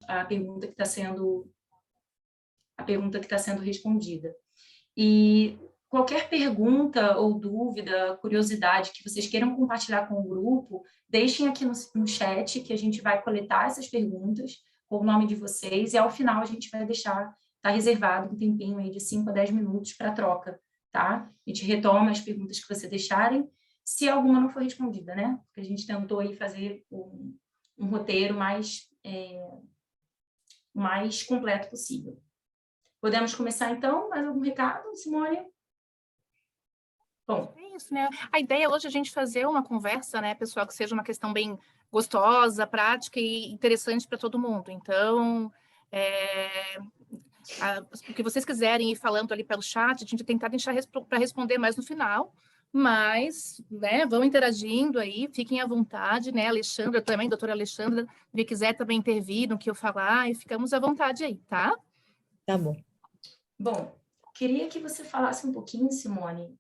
a pergunta que está sendo respondida. E qualquer pergunta ou dúvida, curiosidade que vocês queiram compartilhar com o grupo, deixem aqui no chat, que a gente vai coletar essas perguntas com o nome de vocês, e ao final a gente vai deixar, tá reservado um tempinho aí de 5 a 10 minutos para troca, tá? A gente retoma as perguntas que vocês deixarem, se alguma não for respondida, né? Porque a gente tentou aí fazer um roteiro mais completo possível. Podemos começar, então? Mais algum recado, Simone? Bom, é isso, né? A ideia hoje é a gente fazer uma conversa, né, pessoal, que seja uma questão bem gostosa, prática e interessante para todo mundo. Então, o que vocês quiserem ir falando ali pelo chat, a gente tentar deixar para responder mais no final, mas, né, vão interagindo aí, fiquem à vontade, né, Alexandra também, doutora Alexandra, se quiser também intervir no que eu falar, e ficamos à vontade aí, tá? Tá bom. Bom, queria que você falasse um pouquinho, Simone,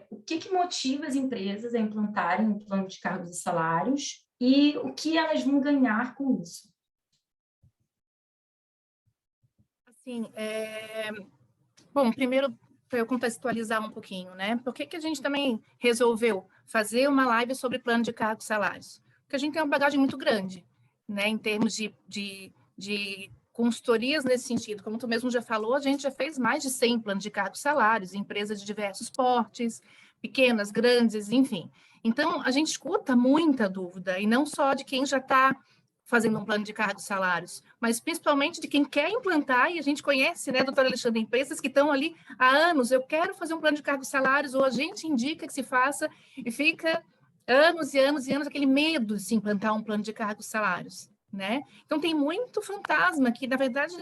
o que motiva as empresas a implantarem um plano de cargos e salários e o que elas vão ganhar com isso? Assim, bom, primeiro, para eu contextualizar um pouquinho, né? Por que a gente também resolveu fazer uma live sobre plano de cargos e salários? Porque a gente tem uma bagagem muito grande, né? Em termos de consultorias nesse sentido. Como tu mesmo já falou, a gente já fez mais de 100 planos de cargos e salários, em empresas de diversos portes, pequenas, grandes, enfim. Então, a gente escuta muita dúvida, e não só de quem já está fazendo um plano de cargos e salários, mas principalmente de quem quer implantar, e a gente conhece, né, doutora Alexandre, empresas que estão ali há anos, eu quero fazer um plano de cargos e salários, ou a gente indica que se faça, e fica anos e anos e anos aquele medo de se implantar um plano de cargos e salários, né? Então, tem muito fantasma que, na verdade,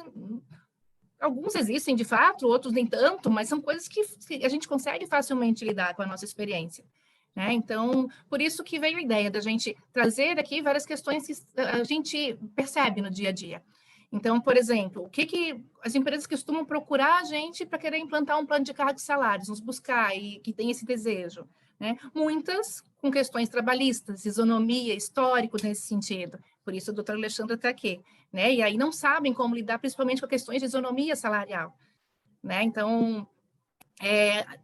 alguns existem de fato, outros nem tanto, mas são coisas que a gente consegue facilmente lidar com a nossa experiência. Né? Então, por isso que veio a ideia da gente trazer aqui várias questões que a gente percebe no dia a dia. Então, por exemplo, o que as empresas costumam procurar a gente para querer implantar um plano de cargos e salários, nos buscar e que tem esse desejo? Né? Muitas com questões trabalhistas, isonomia, histórico nesse sentido. Por isso a doutora Alexandra está aqui. Né? E aí não sabem como lidar, principalmente com questões de isonomia salarial. Né? Então,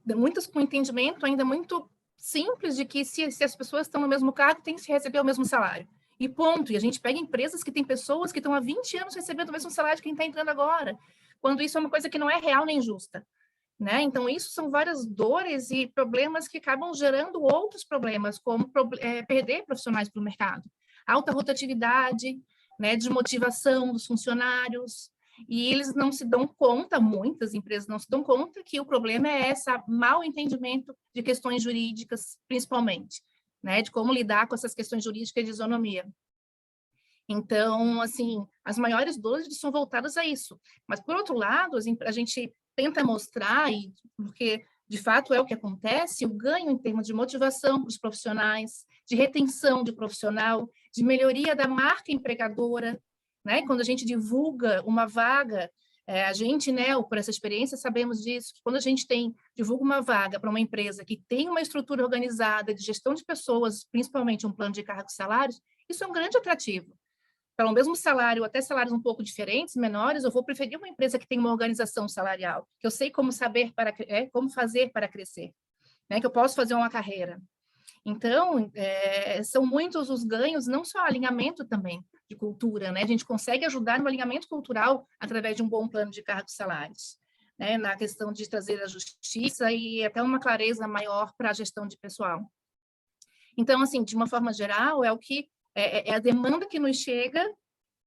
muitas com entendimento ainda muito simples de que se as pessoas estão no mesmo cargo, tem que se receber o mesmo salário. E ponto. E a gente pega empresas que têm pessoas que estão há 20 anos recebendo o mesmo salário de quem está entrando agora, quando isso é uma coisa que não é real nem justa. Né? Então, isso são várias dores e problemas que acabam gerando outros problemas, como perder profissionais para o mercado. Alta rotatividade, né, desmotivação dos funcionários, e eles não se dão conta, muitas empresas não se dão conta que o problema é esse mau entendimento de questões jurídicas, principalmente, né, de como lidar com essas questões jurídicas de isonomia. Então, assim, as maiores dores são voltadas a isso. Mas, por outro lado, a gente tenta mostrar, e porque de fato é o que acontece, o ganho em termos de motivação para os profissionais, de retenção de profissional, de melhoria da marca empregadora, né? Quando a gente divulga uma vaga, a gente, né, por essa experiência, sabemos disso, quando a gente divulga uma vaga para uma empresa que tem uma estrutura organizada de gestão de pessoas, principalmente um plano de cargos e salários, isso é um grande atrativo. Pelo mesmo salário, até salários um pouco diferentes, menores, eu vou preferir uma empresa que tem uma organização salarial, que eu sei como como fazer para crescer, né? Que eu posso fazer uma carreira. Então, são muitos os ganhos, não só alinhamento também de cultura, né? A gente consegue ajudar no alinhamento cultural através de um bom plano de cargos e salários, né? Na questão de trazer a justiça e até uma clareza maior para a gestão de pessoal. Então, assim, de uma forma geral, é a demanda que nos chega,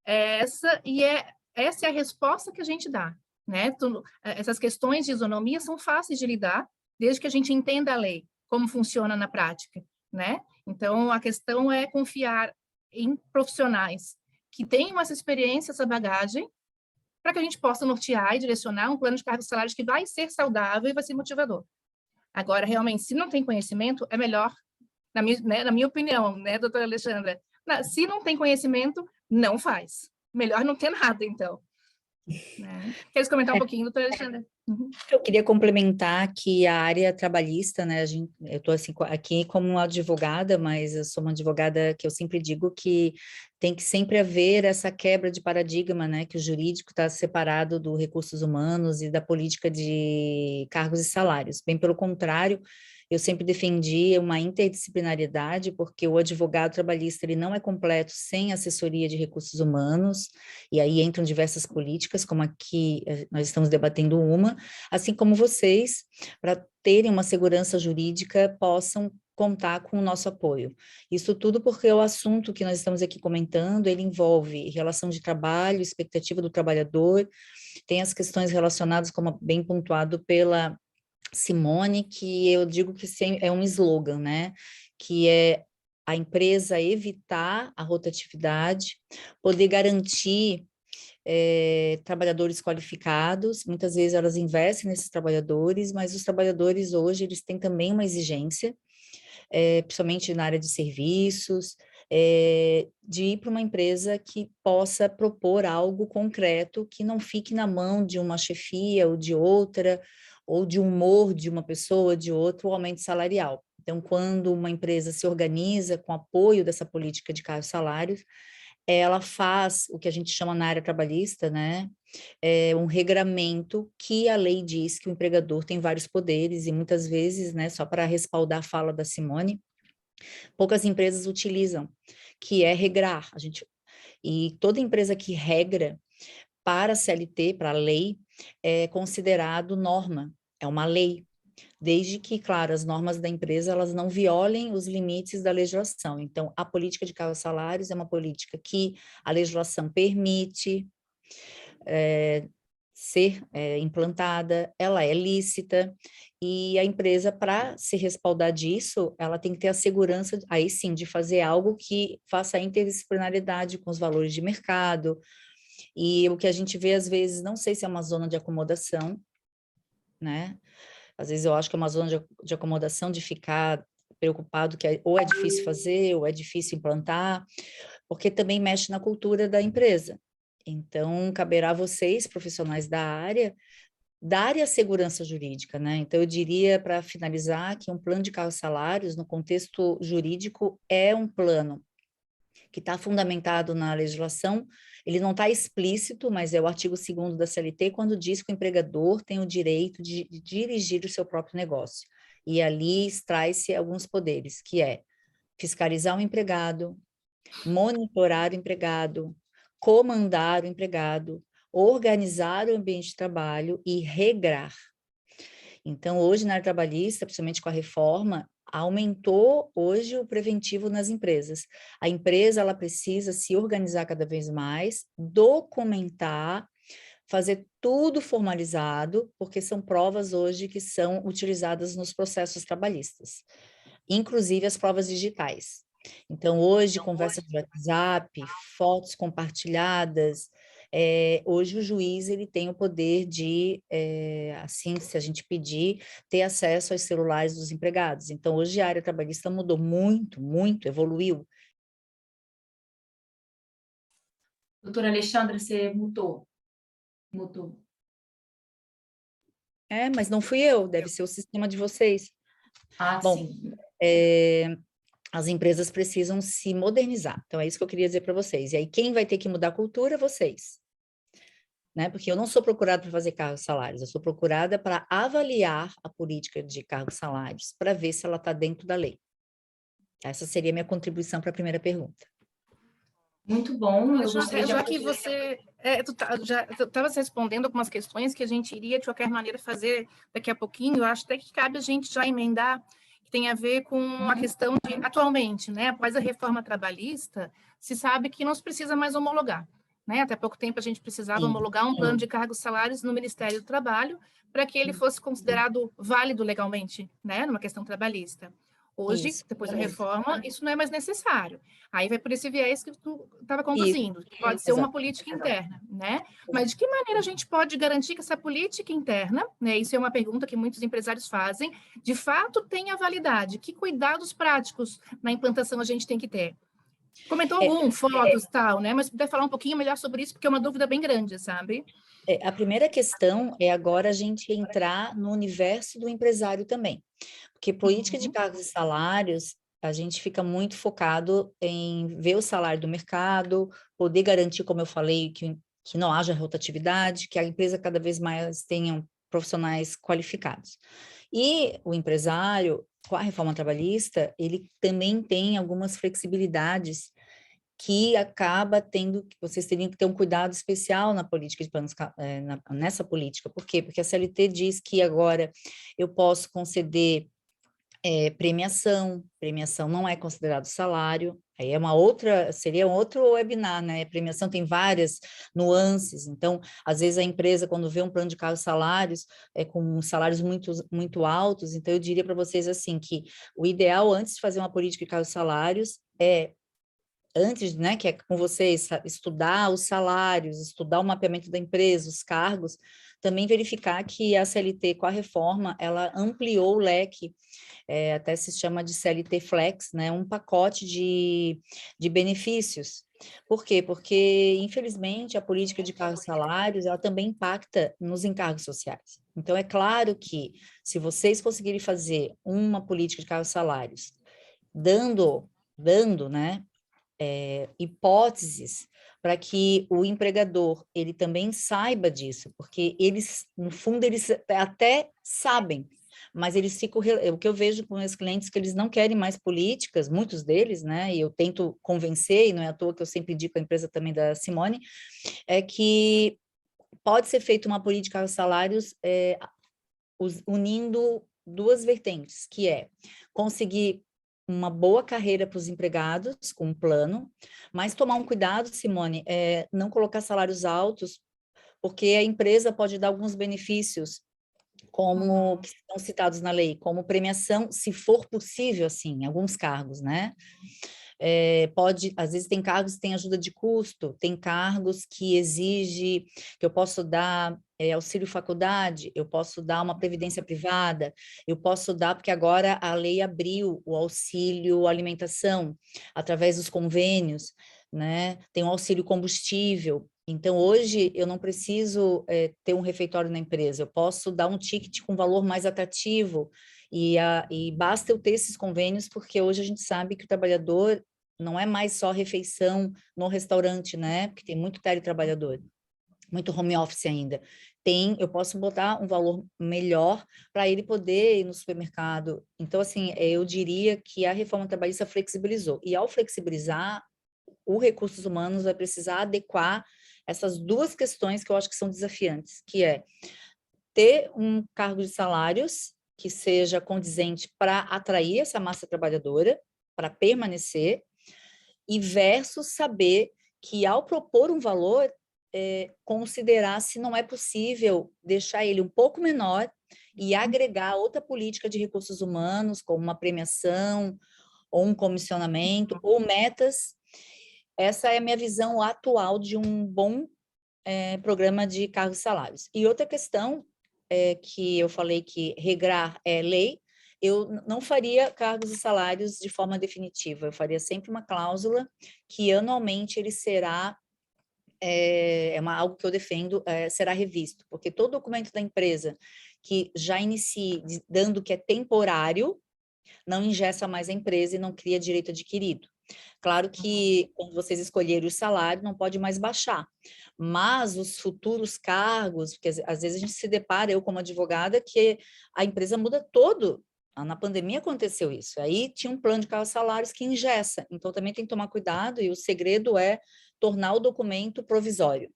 essa é a resposta que a gente dá, né? Essas questões de isonomia são fáceis de lidar, desde que a gente entenda a lei, como funciona na prática, né? Então, a questão é confiar em profissionais que tenham essa experiência, essa bagagem, para que a gente possa nortear e direcionar um plano de cargos e salários que vai ser saudável e vai ser motivador. Agora, realmente, se não tem conhecimento, é melhor, na minha opinião, né, doutora Alexandra, se não tem conhecimento, não faz. Melhor não ter nada, então. né? Queres comentar um pouquinho, doutora Alexandra? Uhum. Eu queria complementar que a área trabalhista, né, eu estou assim, aqui como uma advogada, mas eu sou uma advogada que eu sempre digo que tem que sempre haver essa quebra de paradigma, né, que o jurídico está separado do recursos humanos e da política de cargos e salários. Bem pelo contrário, eu sempre defendi uma interdisciplinariedade, porque o advogado trabalhista ele não é completo sem assessoria de recursos humanos, e aí entram diversas políticas, como aqui nós estamos debatendo uma, assim como vocês, para terem uma segurança jurídica, possam contar com o nosso apoio. Isso tudo porque o assunto que nós estamos aqui comentando, ele envolve relação de trabalho, expectativa do trabalhador, tem as questões relacionadas, como bem pontuado pela Simone, que eu digo que é um slogan, né? Que é a empresa evitar a rotatividade, poder garantir trabalhadores qualificados, muitas vezes elas investem nesses trabalhadores, mas os trabalhadores hoje, eles têm também uma exigência, principalmente na área de serviços, de ir para uma empresa que possa propor algo concreto, que não fique na mão de uma chefia ou de outra, ou de humor de uma pessoa, de outra, o aumento salarial. Então, quando uma empresa se organiza com apoio dessa política de cargos e salários, ela faz o que a gente chama na área trabalhista, né, um regramento que a lei diz que o empregador tem vários poderes e muitas vezes, né, só para respaldar a fala da Simone, poucas empresas utilizam, que é regrar. E toda empresa que regra para a CLT, para a lei, é considerado norma, é uma lei, desde que, claro, as normas da empresa elas não violem os limites da legislação. Então, a política de cargos e salários é uma política que a legislação permite ser implantada, ela é lícita, e a empresa, para se respaldar disso, ela tem que ter a segurança, aí sim, de fazer algo que faça a interdisciplinaridade com os valores de mercado, e o que a gente vê, às vezes, não sei se é uma zona de acomodação, né? Às vezes eu acho que é uma zona de acomodação de ficar preocupado que ou é difícil fazer, ou é difícil implantar, porque também mexe na cultura da empresa. Então, caberá a vocês, profissionais da área, darem a segurança jurídica, né? Então, eu diria, para finalizar, que um plano de cargos e salários, no contexto jurídico, é um plano que está fundamentado na legislação, ele não está explícito, mas é o artigo 2º da CLT, quando diz que o empregador tem o direito de dirigir o seu próprio negócio. E ali extrai-se alguns poderes, que é fiscalizar o empregado, monitorar o empregado, comandar o empregado, organizar o ambiente de trabalho e regrar. Então, hoje, na área trabalhista, principalmente com a reforma, aumentou hoje o preventivo nas empresas. A empresa, ela precisa se organizar cada vez mais, documentar, fazer tudo formalizado, porque são provas hoje que são utilizadas nos processos trabalhistas, inclusive as provas digitais. Então, hoje, conversa de WhatsApp, fotos compartilhadas, hoje o juiz ele tem o poder de, assim, se a gente pedir, ter acesso aos celulares dos empregados. Então, hoje a área trabalhista mudou muito, muito, evoluiu. Doutora Alexandra, você mutou. Mutou. Mas não fui eu, deve ser o sistema de vocês. Ah, Bom, sim. as empresas precisam se modernizar. Então, é isso que eu queria dizer para vocês. E aí, quem vai ter que mudar a cultura? Vocês. Né? Porque eu não sou procurada para fazer cargos e salários, eu sou procurada para avaliar a política de cargos e salários, para ver se ela está dentro da lei. Essa seria a minha contribuição para a primeira pergunta. Muito bom. Eu gostaria já que você já estava respondendo algumas questões que a gente iria, de qualquer maneira, fazer daqui a pouquinho, eu acho até que cabe a gente já emendar, que tem a ver com a questão de, atualmente, né, após a reforma trabalhista, se sabe que não se precisa mais homologar. Né? Até pouco tempo a gente precisava homologar um plano de cargos e salários no Ministério do Trabalho para que ele fosse considerado válido legalmente, né, numa questão trabalhista. Hoje, depois da reforma, isso não é mais necessário. Aí vai por esse viés que tu estava conduzindo, que pode ser uma política interna, né? Mas de que maneira a gente pode garantir que essa política interna, né? Isso é uma pergunta que muitos empresários fazem, de fato tenha validade? Que cuidados práticos na implantação a gente tem que ter? Comentou fotos e tal, né? Mas se puder falar um pouquinho melhor sobre isso, porque é uma dúvida bem grande, sabe? A primeira questão é agora a gente entrar no universo do empresário também, porque política de cargos e salários, a gente fica muito focado em ver o salário do mercado, poder garantir, como eu falei, que não haja rotatividade, que a empresa cada vez mais tenha profissionais qualificados. E o empresário, com a reforma trabalhista, ele também tem algumas flexibilidades que acaba tendo, vocês teriam que ter um cuidado especial na política de planos, nessa política. Por quê? Porque a CLT diz que agora eu posso conceder premiação não é considerado salário, aí seria um outro webinar, né? Premiação tem várias nuances, então, às vezes a empresa, quando vê um plano de cargos e salários, com salários muito, muito altos, então eu diria para vocês assim, que o ideal antes de fazer uma política de cargos e salários antes, né, que é com vocês, estudar os salários, estudar o mapeamento da empresa, os cargos, também verificar que a CLT, com a reforma, ela ampliou o leque, até se chama de CLT Flex, né, um pacote de benefícios. Por quê? Porque, infelizmente, a política de cargos e salários, ela também impacta nos encargos sociais. Então, é claro que, se vocês conseguirem fazer uma política de cargos e salários, dando, né, hipóteses para que o empregador ele também saiba disso, porque eles, no fundo, eles até sabem, mas eles ficam, o que eu vejo com meus clientes, que eles não querem mais políticas, muitos deles, né, e eu tento convencer, e não é à toa que eu sempre indico a empresa também da Simone, é que pode ser feita uma política aos salários unindo duas vertentes, que é conseguir uma boa carreira para os empregados, com um plano, mas tomar um cuidado, Simone, não colocar salários altos, porque a empresa pode dar alguns benefícios, como que estão citados na lei, como premiação, se for possível, assim, em alguns cargos, né? Às vezes tem cargos que têm ajuda de custo, tem cargos que exige que eu posso dar auxílio faculdade, eu posso dar uma previdência privada, eu posso dar, porque agora a lei abriu o auxílio alimentação, através dos convênios, né? Tem o auxílio combustível. Então, hoje, eu não preciso ter um refeitório na empresa, eu posso dar um ticket com valor mais atrativo, e basta eu ter esses convênios, porque hoje a gente sabe que o trabalhador não é mais só refeição no restaurante, né? Porque tem muito teletrabalhador, muito home office ainda. Eu posso botar um valor melhor para ele poder ir no supermercado. Então, assim, eu diria que a reforma trabalhista flexibilizou. E ao flexibilizar, o recursos humanos vai precisar adequar essas duas questões que eu acho que são desafiantes, que é ter um cargo de salários que seja condizente para atrair essa massa trabalhadora, para permanecer, e versus saber que, ao propor um valor, considerar se não é possível deixar ele um pouco menor e agregar outra política de recursos humanos, como uma premiação, ou um comissionamento, ou metas. Essa é a minha visão atual de um bom programa de cargos e salários. E outra questão que eu falei que regrar é lei, eu não faria cargos e salários de forma definitiva, eu faria sempre uma cláusula que anualmente ele será, algo que eu defendo, será revisto, porque todo documento da empresa que já inicie dando que é temporário, não engessa mais a empresa e não cria direito adquirido. Claro que, quando vocês escolherem o salário, não pode mais baixar, mas os futuros cargos, porque às vezes a gente se depara, eu como advogada, que a empresa muda todo. Na pandemia aconteceu isso, aí tinha um plano de cargos e salários que engessa, então também tem que tomar cuidado, e o segredo é tornar o documento provisório,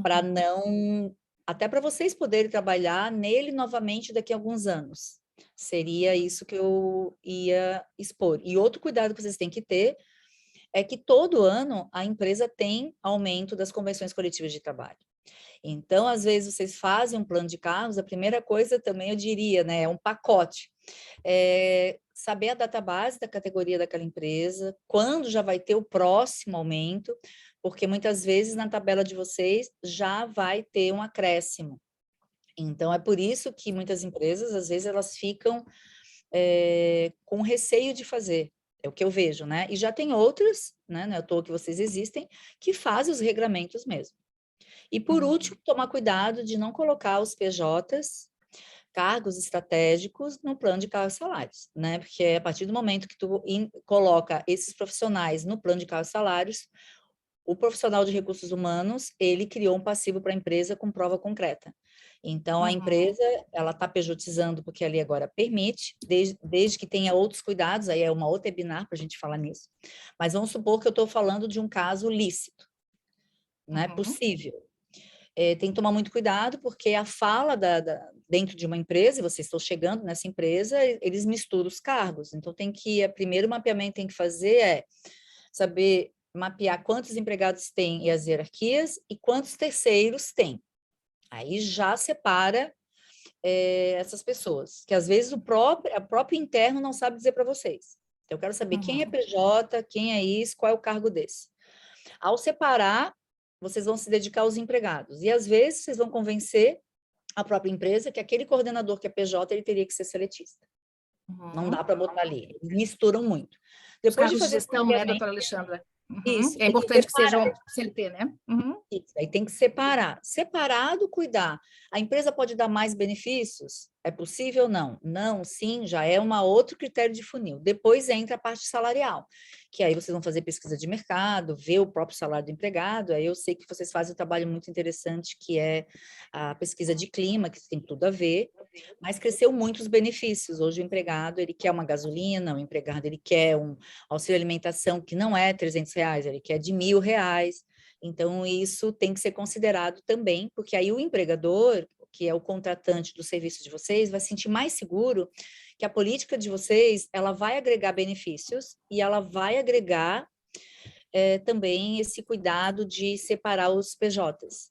para não, até para vocês poderem trabalhar nele novamente daqui a alguns anos. Seria isso que eu ia expor. E outro cuidado que vocês têm que ter é que todo ano a empresa tem aumento das convenções coletivas de trabalho. Então, às vezes, vocês fazem um plano de cargos, a primeira coisa também eu diria, né, é um pacote. Saber a database da categoria daquela empresa, quando já vai ter o próximo aumento, porque muitas vezes na tabela de vocês já vai ter um acréscimo. Então, é por isso que muitas empresas, às vezes, elas ficam com receio de fazer É o que eu vejo, né? E já tem outras, né? Não é à toa que vocês existem, que fazem os regramentos mesmo. E por último, tomar cuidado de não colocar os PJs, cargos estratégicos, no plano de cargos e salários, né? Porque a partir do momento que tu coloca esses profissionais no plano de cargos e salários, o profissional de recursos humanos, ele criou um passivo para a empresa com prova concreta. Então, a empresa, ela está pejotizando, porque ali agora permite, desde que tenha outros cuidados, aí é uma outra webinar para a gente falar nisso. Mas vamos supor que eu estou falando de um caso lícito, né? Possível. Tem que tomar muito cuidado, porque a fala dentro de uma empresa, e vocês estão chegando nessa empresa, eles misturam os cargos. Então, o primeiro mapeamento tem que fazer é saber mapear quantos empregados tem e as hierarquias e quantos terceiros tem. Aí já separa essas pessoas, que às vezes o próprio interno não sabe dizer para vocês. Então, eu quero saber quem é PJ, quem é isso, qual é o cargo desse. Ao separar, vocês vão se dedicar aos empregados. E, às vezes, vocês vão convencer a própria empresa que aquele coordenador que é PJ, ele teria que ser seletista. Não dá para botar ali. Eles misturam muito. Depois de fazer gestão, né, doutora Alexandra? Isso. É importante que sejam CLT, né? Isso, aí tem que separar. Separado, cuidar. A empresa pode dar mais benefícios? É possível? Não. Não, sim, já é outro critério de funil. Depois entra a parte salarial, que aí vocês vão fazer pesquisa de mercado, ver o próprio salário do empregado. Aí eu sei que vocês fazem um trabalho muito interessante, que é a pesquisa de clima, que tem tudo a ver, mas cresceu muito os benefícios. Hoje o empregado, ele quer uma gasolina, o empregado, ele quer um auxílio alimentação, que não é R$300, ele quer de R$1.000. Então, isso tem que ser considerado também, porque aí o empregador, que é o contratante do serviço de vocês, vai se sentir mais seguro que a política de vocês, ela vai agregar benefícios e ela vai agregar também esse cuidado de separar os PJs,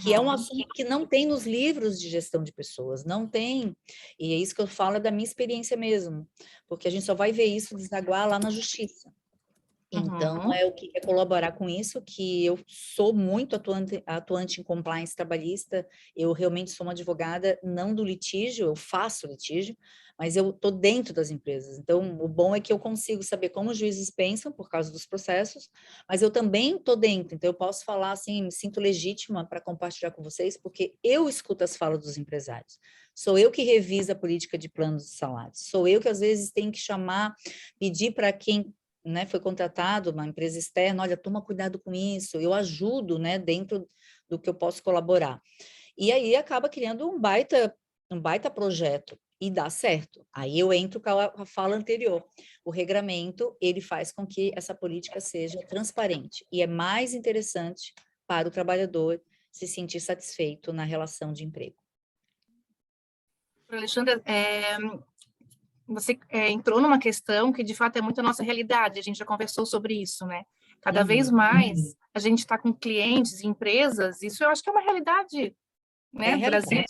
que é um assunto que não tem nos livros de gestão de pessoas, não tem, e é isso que eu falo da minha experiência mesmo, porque a gente só vai ver isso desaguar lá na justiça. Então, eu queria colaborar com isso, que eu sou muito atuante em compliance trabalhista, eu realmente sou uma advogada, não do litígio, eu faço litígio, mas eu estou dentro das empresas. Então, o bom é que eu consigo saber como os juízes pensam por causa dos processos, mas eu também estou dentro, então eu posso falar assim, me sinto legítima para compartilhar com vocês, porque eu escuto as falas dos empresários. Sou eu que reviso a política de planos de salários, sou eu que às vezes tenho que chamar, pedir para quem, né, foi contratado, uma empresa externa, olha, toma cuidado com isso, eu ajudo, né, dentro do que eu posso colaborar. E aí acaba criando um baita projeto, e dá certo. Aí eu entro com a fala anterior. O regramento, ele faz com que essa política seja transparente, e é mais interessante para o trabalhador se sentir satisfeito na relação de emprego. Alexandra, você entrou numa questão que, de fato, é muito a nossa realidade, a gente já conversou sobre isso, né? Cada vez mais a gente está com clientes e empresas, isso eu acho que é uma realidade, né, do Brasil.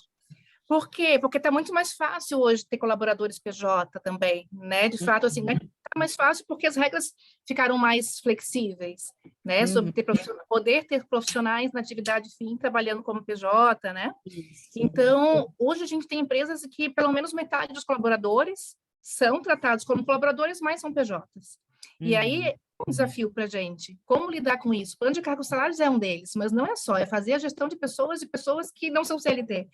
Por quê? Porque está muito mais fácil hoje ter colaboradores PJ também, né? De fato, assim, está mais fácil porque as regras ficaram mais flexíveis, né? Sobre poder ter profissionais na atividade fim trabalhando como PJ, né? Então, hoje a gente tem empresas que pelo menos metade dos colaboradores são tratados como colaboradores, mas são PJs. E aí, é um desafio para a gente. Como lidar com isso? O plano de cargos e salários é um deles, mas não é só, é fazer a gestão de pessoas que não são CLT,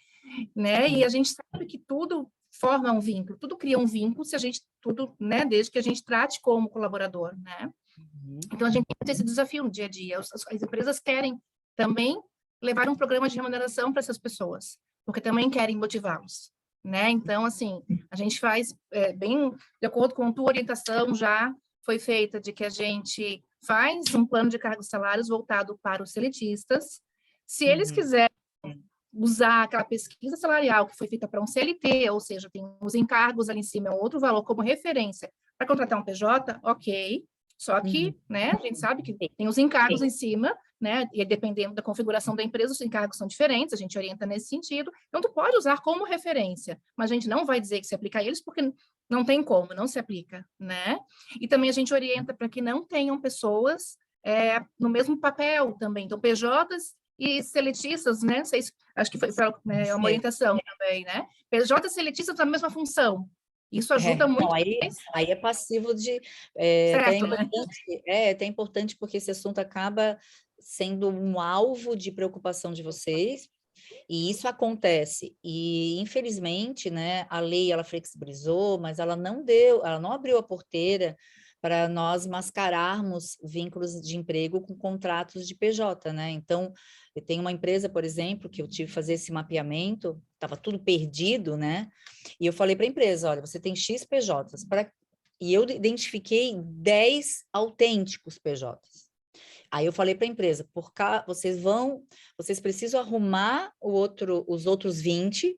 né? E a gente sabe que tudo forma um vínculo, tudo cria um vínculo se a gente, né, desde que a gente trate como colaborador, né? Então, a gente tem esse desafio no dia a dia. As empresas querem também levar um programa de remuneração para essas pessoas, porque também querem motivá-los, né? Então, assim, a gente faz bem de acordo com a tua orientação, já foi feita de que a gente faz um plano de cargos e salários voltado para os seletistas. Se eles quiserem usar aquela pesquisa salarial que foi feita para um CLT, ou seja, tem os encargos ali em cima, é um outro valor como referência para contratar um PJ, ok. Só que, né, a gente sabe que tem os encargos em cima, né, e dependendo da configuração da empresa, os encargos são diferentes, a gente orienta nesse sentido. Então, tu pode usar como referência, mas a gente não vai dizer que se aplica a eles, porque não tem como, não se aplica, né? E também a gente orienta para que não tenham pessoas no mesmo papel também. Então, PJs e seletistas, né? Acho que foi uma orientação também, né? PJs e seletistas na mesma função. Isso ajuda Não, muito aí é passivo de... até certo, né? até importante porque esse assunto acaba sendo um alvo de preocupação de vocês, e isso acontece. E, infelizmente, né, a lei, ela flexibilizou, mas ela não abriu a porteira para nós mascararmos vínculos de emprego com contratos de PJ, né? Então, eu tenho uma empresa, por exemplo, que eu tive que fazer esse mapeamento, estava tudo perdido, né? E eu falei para a empresa, olha, você tem X PJs, e eu identifiquei 10 autênticos PJs. Aí eu falei para a empresa, vocês precisam arrumar os outros 20,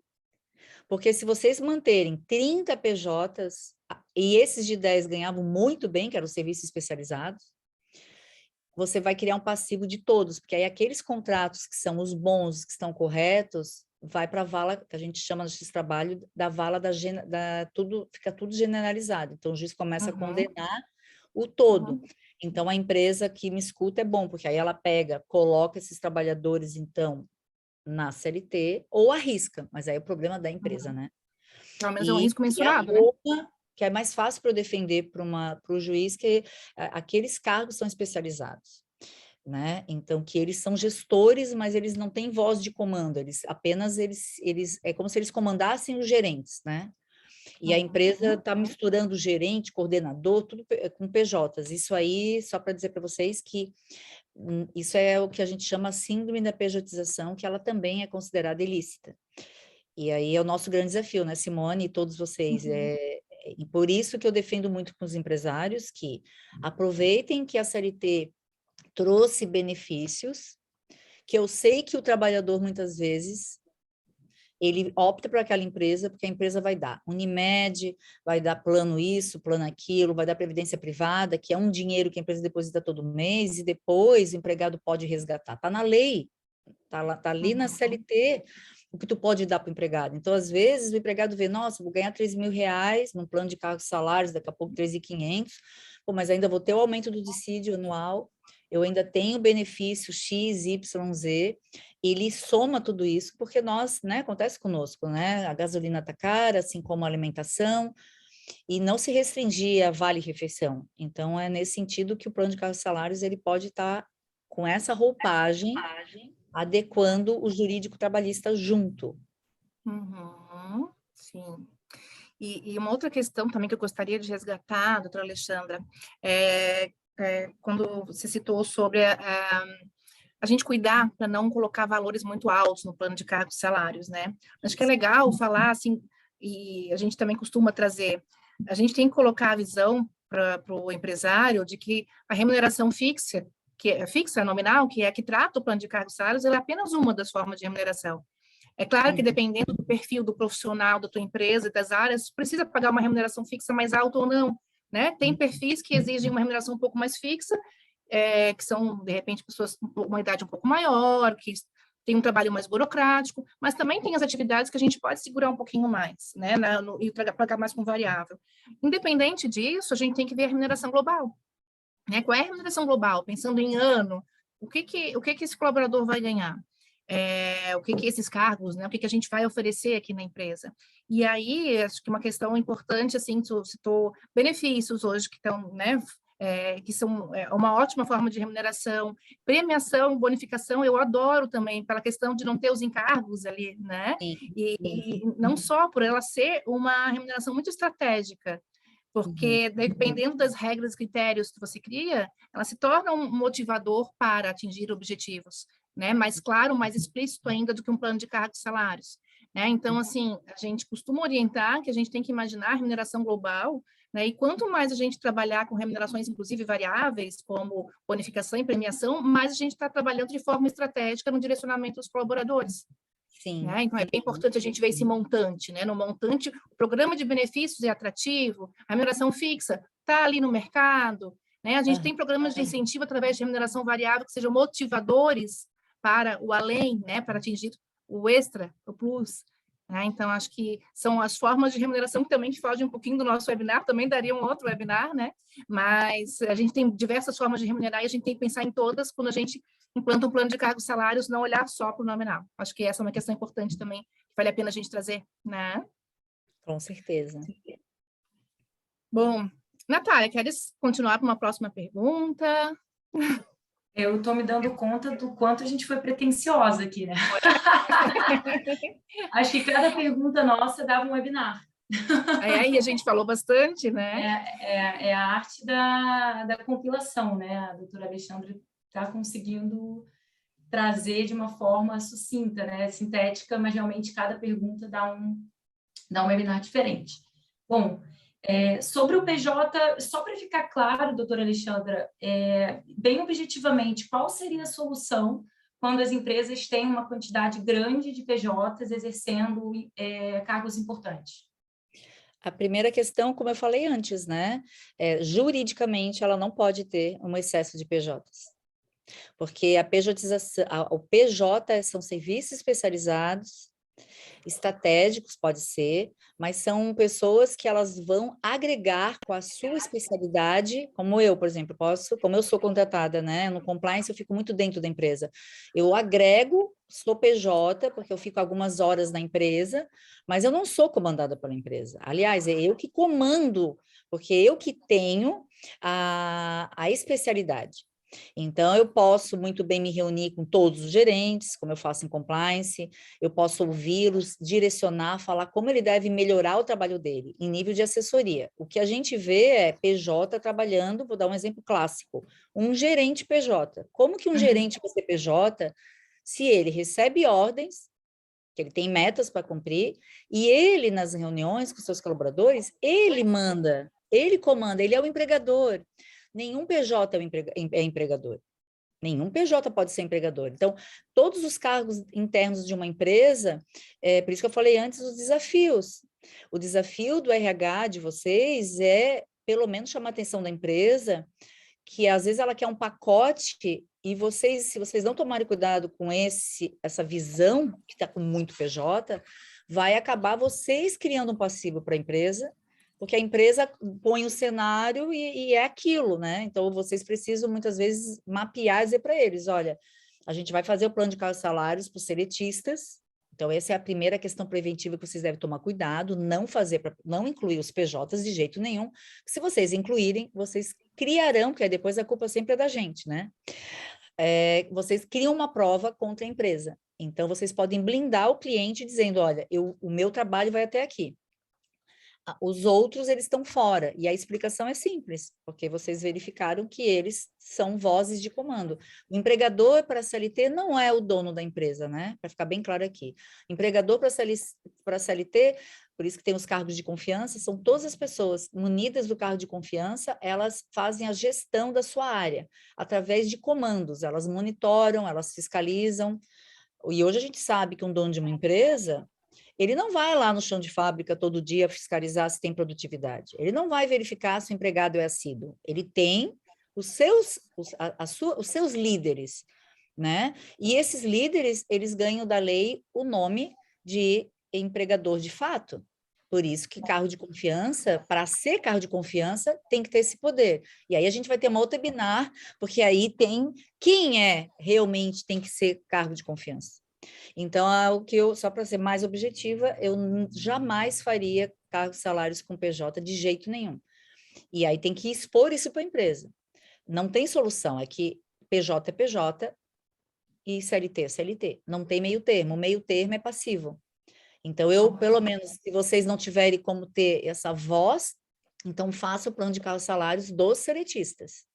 porque se vocês manterem 30 PJs, e esses de 10 ganhavam muito bem, que eram os serviços especializados, você vai criar um passivo de todos, porque aí aqueles contratos que são os bons, que estão corretos, vai para a vala, que a gente chama de trabalho, da vala fica tudo generalizado. Então, o juiz começa a condenar o todo. Então, a empresa que me escuta é bom, porque aí ela coloca esses trabalhadores, então, na CLT, ou arrisca, mas aí é o problema da empresa, né? Pelo menos é um risco mensurado, né? Que é mais fácil para eu defender para o juiz, que aqueles cargos são especializados, né? Então, que eles são gestores, mas eles não têm voz de comando, eles é como se eles comandassem os gerentes, né? E a empresa está misturando gerente, coordenador, tudo com PJs. Isso aí, só para dizer para vocês que isso é o que a gente chama síndrome da pejotização, que ela também é considerada ilícita. E aí é o nosso grande desafio, né, Simone e todos vocês. E por isso que eu defendo muito com os empresários que aproveitem que a CLT trouxe benefícios, que eu sei que o trabalhador, muitas vezes, ele opta por aquela empresa, porque a empresa vai dar Unimed, vai dar plano isso, plano aquilo, vai dar previdência privada, que é um dinheiro que a empresa deposita todo mês, e depois o empregado pode resgatar. Está na lei, está ali na CLT, o que tu pode dar para o empregado. Então, às vezes, o empregado vê, nossa, vou ganhar R$3.000 num plano de cargos e salários, daqui a pouco 3.500, mas ainda vou ter o aumento do dissídio anual, eu ainda tenho benefício X, Y, Z, ele soma tudo isso, porque nós, né, acontece conosco, né, a gasolina está cara, assim como a alimentação, e não se restringir a vale-refeição. Então, é nesse sentido que o plano de cargos e salários, ele pode estar com essa roupagem, adequando o jurídico trabalhista junto. Sim. E uma outra questão também que eu gostaria de resgatar, doutora Alexandra, quando você citou sobre a gente cuidar para não colocar valores muito altos no plano de cargos e salários, né? Acho que é legal falar, assim, e a gente também costuma trazer, a gente tem que colocar a visão para o empresário de que a remuneração fixa, que é fixa, nominal, que é a que trata o plano de cargos e salários, ela é apenas uma das formas de remuneração. É claro que dependendo do perfil do profissional da tua empresa e das áreas, precisa pagar uma remuneração fixa mais alta ou não, né? Tem perfis que exigem uma remuneração um pouco mais fixa, que são, de repente, pessoas com uma idade um pouco maior, que têm um trabalho mais burocrático, mas também tem as atividades que a gente pode segurar um pouquinho mais, né? E pagar mais com variável. Independente disso, a gente tem que ver a remuneração global, né? Qual é a remuneração global? Pensando em ano, o que esse colaborador vai ganhar? O que esses cargos, né? O que a gente vai oferecer aqui na empresa? E aí, acho que uma questão importante, assim, tu citou benefícios hoje que estão, né? Que são uma ótima forma de remuneração, premiação, bonificação, eu adoro também, pela questão de não ter os encargos ali, né? E não só por ela ser uma remuneração muito estratégica, porque dependendo das regras e critérios que você cria, ela se torna um motivador para atingir objetivos, né? Mais claro, mais explícito ainda do que um plano de cargos e salários, né? Então, assim, a gente costuma orientar que a gente tem que imaginar a remuneração global, né? E quanto mais a gente trabalhar com remunerações, inclusive variáveis, como bonificação e premiação, mais a gente está trabalhando de forma estratégica no direcionamento dos colaboradores. Sim. Né? Então, é bem importante a gente ver esse montante, né? No montante, o programa de benefícios é atrativo, a remuneração fixa está ali no mercado, né? A gente tem programas de incentivo através de remuneração variável que sejam motivadores para o além, né? Para atingir o extra, o plus. Né? Então, acho que são as formas de remuneração que também fogem um pouquinho do nosso webinar, também daria um outro webinar, né? Mas a gente tem diversas formas de remunerar e a gente tem que pensar em todas quando a gente implanta um plano de cargos e salários, não olhar só para o nominal. Acho que essa é uma questão importante também, que vale a pena a gente trazer, né? Com certeza. Bom, Natália, queres continuar para uma próxima pergunta? Eu estou me dando conta do quanto a gente foi pretensiosa aqui, né? Acho que cada pergunta nossa dava um webinar. Aí a gente falou bastante, né? É a arte da compilação, né? A doutora Alexandra está conseguindo trazer de uma forma sucinta, né? Sintética, mas realmente cada pergunta dá um webinar diferente. Bom, sobre o PJ, só para ficar claro, doutora Alexandra, bem objetivamente, qual seria a solução quando as empresas têm uma quantidade grande de PJs exercendo cargos importantes? A primeira questão, como eu falei antes, né? Juridicamente, ela não pode ter um excesso de PJs. Porque a pejotização, o PJ são serviços especializados, estratégicos, pode ser, mas são pessoas que elas vão agregar com a sua especialidade, como eu, por exemplo, como eu sou contratada, né, no compliance eu fico muito dentro da empresa, eu agrego, sou PJ, porque eu fico algumas horas na empresa, mas eu não sou comandada pela empresa, aliás, é eu que comando, porque eu que tenho a especialidade. Então, eu posso muito bem me reunir com todos os gerentes, como eu faço em compliance, eu posso ouvi-los, direcionar, falar como ele deve melhorar o trabalho dele, em nível de assessoria. O que a gente vê é PJ trabalhando, vou dar um exemplo clássico, um gerente PJ. Como que um gerente vai ser PJ, se ele recebe ordens, que ele tem metas para cumprir, e ele, nas reuniões com seus colaboradores, ele manda, ele comanda, ele é o empregador. Nenhum PJ é empregador. Nenhum PJ pode ser empregador. Então, todos os cargos internos de uma empresa, por isso que eu falei antes, os desafios. O desafio do RH de vocês é, pelo menos, chamar a atenção da empresa, que às vezes ela quer um pacote e vocês, se vocês não tomarem cuidado com essa visão, que está com muito PJ, vai acabar vocês criando um passivo para a empresa, porque a empresa põe o cenário e é aquilo, né? Então, vocês precisam, muitas vezes, mapear e dizer para eles, olha, a gente vai fazer o plano de cargos e salários para os seletistas, então essa é a primeira questão preventiva que vocês devem tomar cuidado, não incluir os PJs de jeito nenhum, se vocês incluírem, vocês criarão, porque aí depois a culpa sempre é da gente, né? Vocês criam uma prova contra a empresa, então vocês podem blindar o cliente dizendo, olha, o meu trabalho vai até aqui. Os outros, eles estão fora. E a explicação é simples, porque vocês verificaram que eles são vozes de comando. O empregador para a CLT não é o dono da empresa, né? Para ficar bem claro aqui. Empregador para a CLT, por isso que tem os cargos de confiança, são todas as pessoas munidas do cargo de confiança, elas fazem a gestão da sua área, através de comandos. Elas monitoram, elas fiscalizam. E hoje a gente sabe que um dono de uma empresa, ele não vai lá no chão de fábrica todo dia fiscalizar se tem produtividade. Ele não vai verificar se o empregado é assíduo. Ele tem os seus líderes, né? E esses líderes, eles ganham da lei o nome de empregador de fato. Por isso que cargo de confiança, para ser cargo de confiança, tem que ter esse poder. E aí a gente vai ter uma outra webinar, porque aí tem quem realmente tem que ser cargo de confiança. Então, só para ser mais objetiva, eu jamais faria cargos salários com PJ de jeito nenhum. E aí tem que expor isso para a empresa. Não tem solução, é que PJ é PJ e CLT é CLT. Não tem meio termo, o meio termo é passivo. Então, pelo menos, se vocês não tiverem como ter essa voz, então faça o plano de cargos salários dos seletistas.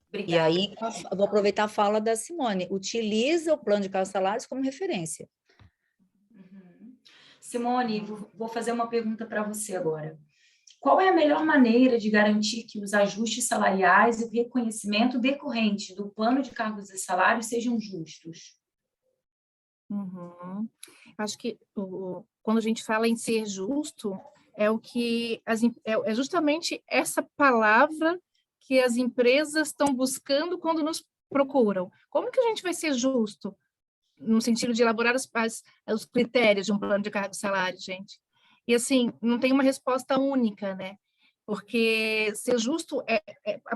Obrigada. E aí, eu vou aproveitar a fala da Simone. Utiliza o plano de cargos e salários como referência. Simone, vou fazer uma pergunta para você agora. Qual é a melhor maneira de garantir que os ajustes salariais e o reconhecimento decorrente do plano de cargos e salários sejam justos? Acho que quando a gente fala em ser justo, é justamente essa palavra que as empresas estão buscando quando nos procuram. Como que a gente vai ser justo no sentido de elaborar os critérios de um plano de cargos e salários, gente? E assim, não tem uma resposta única, né? Porque ser justo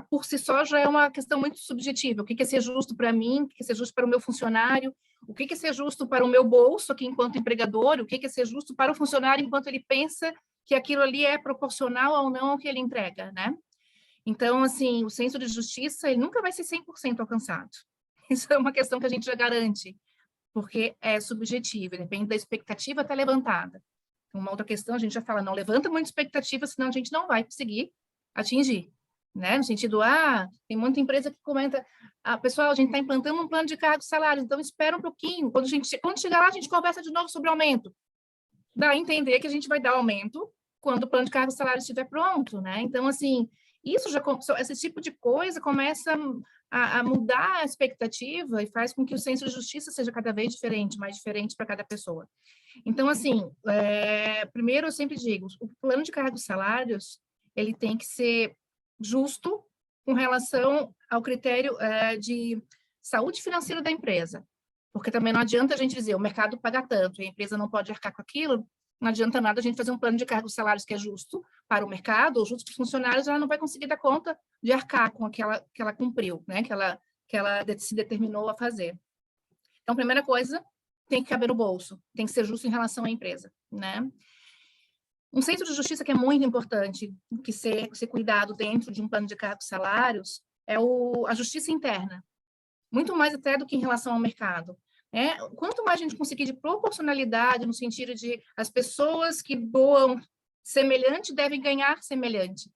por si só já é uma questão muito subjetiva. O que é ser justo para mim? O que é ser justo para o meu funcionário? O que é ser justo para o meu bolso aqui enquanto empregador? O que é ser justo para o funcionário enquanto ele pensa que aquilo ali é proporcional ou não ao que ele entrega, né? Então, assim, o senso de justiça, ele nunca vai ser 100% alcançado. Isso é uma questão que a gente já garante, porque é subjetivo, depende da expectativa até levantada. Uma outra questão, a gente já fala, não levanta muita expectativa, senão a gente não vai conseguir atingir, né? No sentido, tem muita empresa que comenta, pessoal, a gente está implantando um plano de cargos e salários, então espera um pouquinho, quando chegar lá, a gente conversa de novo sobre aumento. Dá a entender que a gente vai dar aumento quando o plano de cargos e salários estiver pronto, né? Então, assim, esse tipo de coisa começa a mudar a expectativa e faz com que o senso de justiça seja cada vez diferente, mais diferente para cada pessoa. Então, assim, primeiro eu sempre digo, o plano de cargos e salários, ele tem que ser justo com relação ao critério de saúde financeira da empresa. Porque também não adianta a gente dizer, o mercado paga tanto e a empresa não pode arcar com aquilo, não adianta nada a gente fazer um plano de cargos e salários que é justo para o mercado, ou justo para os funcionários, ela não vai conseguir dar conta de arcar com aquela que ela cumpriu, né? que ela se determinou a fazer. Então, primeira coisa, tem que caber no bolso, tem que ser justo em relação à empresa, né? Um centro de justiça que é muito importante, que ser cuidado dentro de um plano de cargos e salários, é a justiça interna, muito mais até do que em relação ao mercado. Quanto mais a gente conseguir de proporcionalidade, no sentido de as pessoas que doam semelhante devem ganhar semelhante,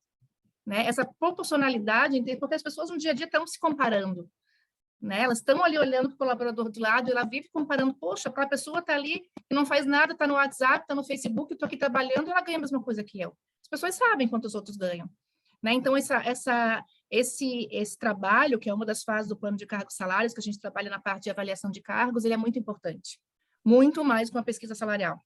né? Essa proporcionalidade, porque as pessoas no dia a dia estão se comparando, né? Elas estão ali olhando para o colaborador do lado e ela vive comparando, poxa, aquela pessoa está ali e não faz nada, está no WhatsApp, está no Facebook, estou aqui trabalhando e ela ganha a mesma coisa que eu. As pessoas sabem quanto os outros ganham, né? Então, esse trabalho, que é uma das fases do plano de cargos e salários, que a gente trabalha na parte de avaliação de cargos, ele é muito importante, muito mais que uma pesquisa salarial,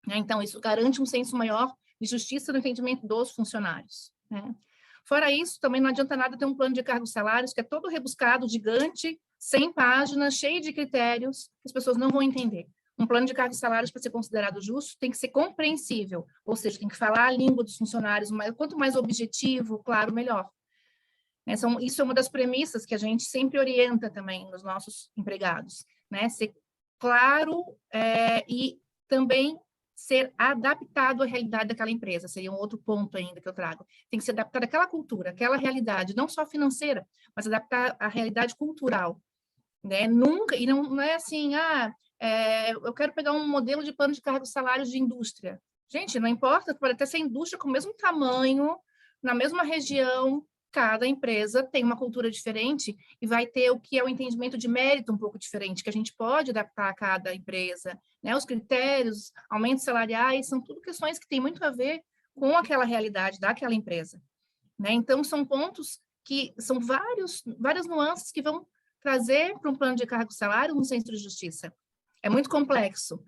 né? Então, isso garante um senso maior de justiça no entendimento dos funcionários, né? Fora isso, também não adianta nada ter um plano de cargos e salários que é todo rebuscado, gigante, 100 páginas, cheio de critérios, que as pessoas não vão entender. Um plano de cargos e salários, para ser considerado justo, tem que ser compreensível, ou seja, tem que falar a língua dos funcionários, mas quanto mais objetivo, claro, melhor. Isso é uma das premissas que a gente sempre orienta também nos nossos empregados, né? Ser claro e também ser adaptado à realidade daquela empresa, seria um outro ponto ainda que eu trago. Tem que ser adaptado àquela cultura, àquela realidade, não só financeira, mas adaptar à realidade cultural, né? Nunca, e não é assim, eu quero pegar um modelo de plano de cargos e salários de indústria. Gente, não importa, pode até ser indústria com o mesmo tamanho, na mesma região, cada empresa tem uma cultura diferente e vai ter o que é o entendimento de mérito um pouco diferente, que a gente pode adaptar a cada empresa, né? Os critérios, aumentos salariais, são tudo questões que têm muito a ver com aquela realidade daquela empresa, né? Então, são pontos que são várias nuances que vão trazer para um plano de cargo e salário um centro de justiça. É muito complexo,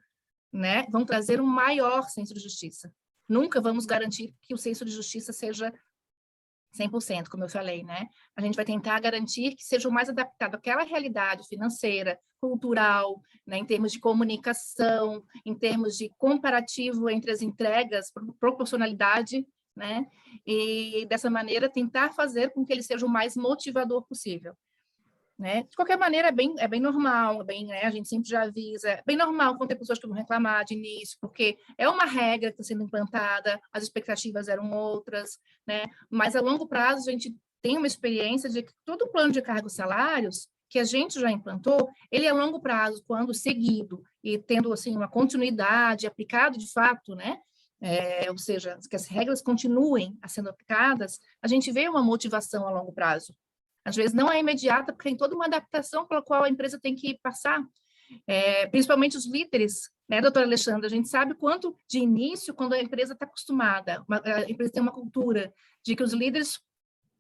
né? Vão trazer um maior centro de justiça. Nunca vamos garantir que o centro de justiça seja 100%, como eu falei, né? A gente vai tentar garantir que seja o mais adaptado àquela realidade financeira, cultural, né? Em termos de comunicação, em termos de comparativo entre as entregas, proporcionalidade, né? E dessa maneira tentar fazer com que ele seja o mais motivador possível, né? De qualquer maneira, é bem normal, né? A gente sempre já avisa, é bem normal quando tem pessoas que vão reclamar de início, porque é uma regra que está sendo implantada, as expectativas eram outras, né? Mas a longo prazo a gente tem uma experiência de que todo o plano de cargos e salários que a gente já implantou, ele é a longo prazo, quando seguido e tendo assim uma continuidade, aplicado de fato, né? Ou seja, que as regras continuem a sendo aplicadas, a gente vê uma motivação a longo prazo. Às vezes não é imediata, porque tem toda uma adaptação pela qual a empresa tem que passar, principalmente os líderes, né, doutora Alexandra? A gente sabe quanto de início, quando a empresa está acostumada, a empresa tem uma cultura de que os líderes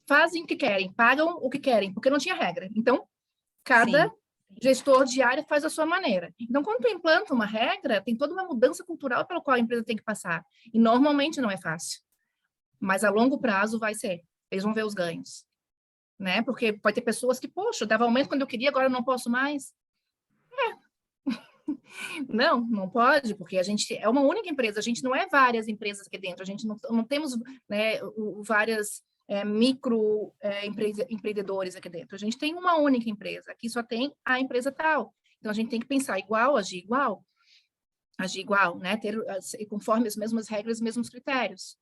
fazem o que querem, pagam o que querem, porque não tinha regra. Então, cada gestor de área faz a sua maneira. Então, quando tu implanta uma regra, tem toda uma mudança cultural pela qual a empresa tem que passar. E normalmente não é fácil. Mas a longo prazo vai ser. Eles vão ver os ganhos, né? Porque pode ter pessoas que, poxa, eu dava aumento quando eu queria, agora eu não posso mais. Não pode, porque a gente é uma única empresa, a gente não é várias empresas aqui dentro, a gente não temos, né, várias empreendedores aqui dentro, a gente tem uma única empresa, aqui só tem a empresa tal, então a gente tem que pensar igual, agir igual. agir igual, né? Ter conforme as mesmas regras, os mesmos critérios.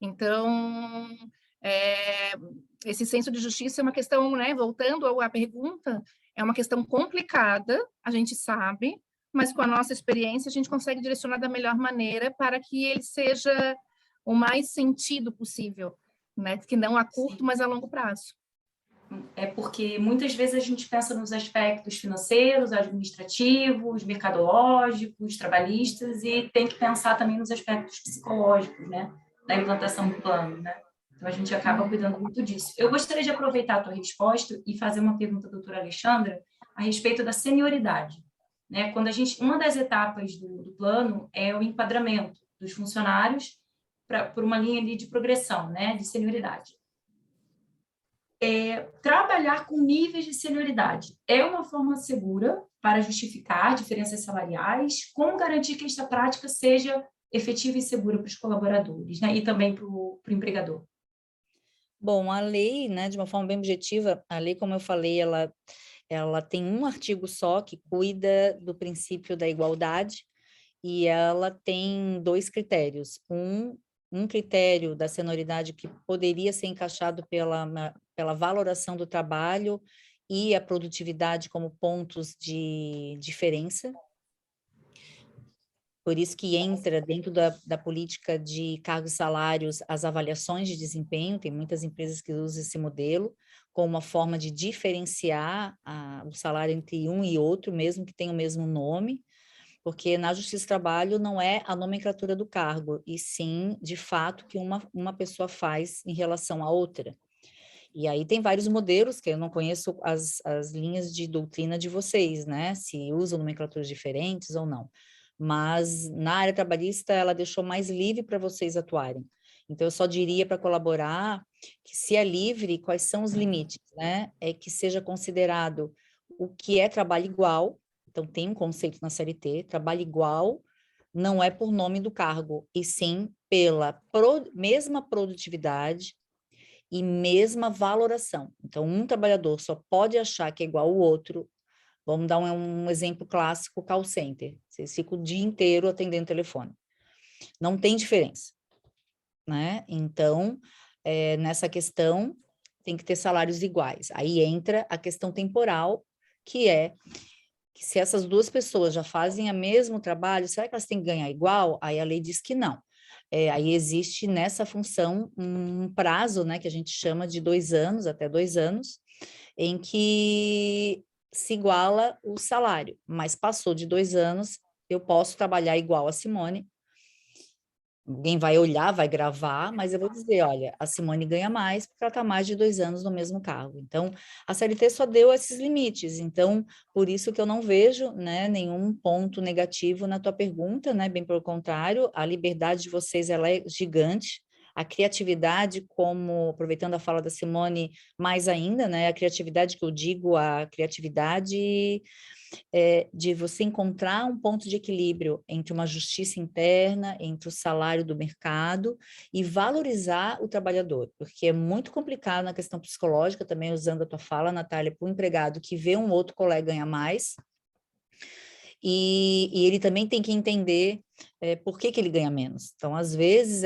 Então, esse senso de justiça é uma questão, né? Voltando à pergunta, é uma questão complicada, a gente sabe, mas com a nossa experiência a gente consegue direcionar da melhor maneira para que ele seja o mais sentido possível, né? Que não a curto, mas a longo prazo. É porque muitas vezes a gente pensa nos aspectos financeiros, administrativos, mercadológicos, trabalhistas, e tem que pensar também nos aspectos psicológicos, né, da implantação do plano, né? Então, a gente acaba cuidando muito disso. Eu gostaria de aproveitar a tua resposta e fazer uma pergunta à doutora Alexandra a respeito da senioridade, né? Quando uma das etapas do plano é o enquadramento dos funcionários por uma linha ali de progressão, né, de senioridade. Trabalhar com níveis de senioridade é uma forma segura para justificar diferenças salariais? Como garantir que esta prática seja efetiva e segura para os colaboradores, né? E também para o empregador? Bom, a lei, né, de uma forma bem objetiva, a lei, como eu falei, ela tem um artigo só que cuida do princípio da igualdade, e ela tem 2 critérios. Um critério da senioridade que poderia ser encaixado pela valoração do trabalho e a produtividade como pontos de diferença. Por isso que entra dentro da política de cargos e salários as avaliações de desempenho, tem muitas empresas que usam esse modelo como uma forma de diferenciar o salário entre um e outro, mesmo que tenha o mesmo nome, porque na Justiça do Trabalho não é a nomenclatura do cargo, e sim, de fato, que uma pessoa faz em relação à outra. E aí tem vários modelos, que eu não conheço as linhas de doutrina de vocês, né? Se usam nomenclaturas diferentes ou não. Mas na área trabalhista, ela deixou mais livre para vocês atuarem. Então, eu só diria para colaborar que, se é livre, quais são os limites, né? É que seja considerado o que é trabalho igual. Então, tem um conceito na CLT, trabalho igual não é por nome do cargo, e sim pela mesma produtividade e mesma valoração. Então, um trabalhador só pode achar que é igual ao outro. Vamos dar um exemplo clássico, call center. Vocês ficam o dia inteiro atendendo telefone. Não tem diferença, né? Então, nessa questão, tem que ter salários iguais. Aí entra a questão temporal, que é que, se essas duas pessoas já fazem o mesmo trabalho, será que elas têm que ganhar igual? Aí a lei diz que não. Aí existe nessa função um prazo, né, que a gente chama de 2 anos, até 2 anos, em que se iguala o salário, mas passou de 2 anos, eu posso trabalhar igual a Simone. Alguém vai olhar, vai gravar, mas eu vou dizer, olha, a Simone ganha mais porque ela está mais de 2 anos no mesmo cargo. Então, a CLT só deu esses limites. Então, por isso que eu não vejo, né, nenhum ponto negativo na tua pergunta, né? Bem pelo contrário, a liberdade de vocês, ela é gigante. A criatividade, como, aproveitando a fala da Simone, mais ainda, né? A criatividade que eu digo, a criatividade de você encontrar um ponto de equilíbrio entre uma justiça interna, entre o salário do mercado e valorizar o trabalhador, porque é muito complicado na questão psicológica, também usando a tua fala, Natália, para o empregado que vê um outro colega ganhar mais, e ele também tem que entender por que ele ganha menos. Então, às vezes,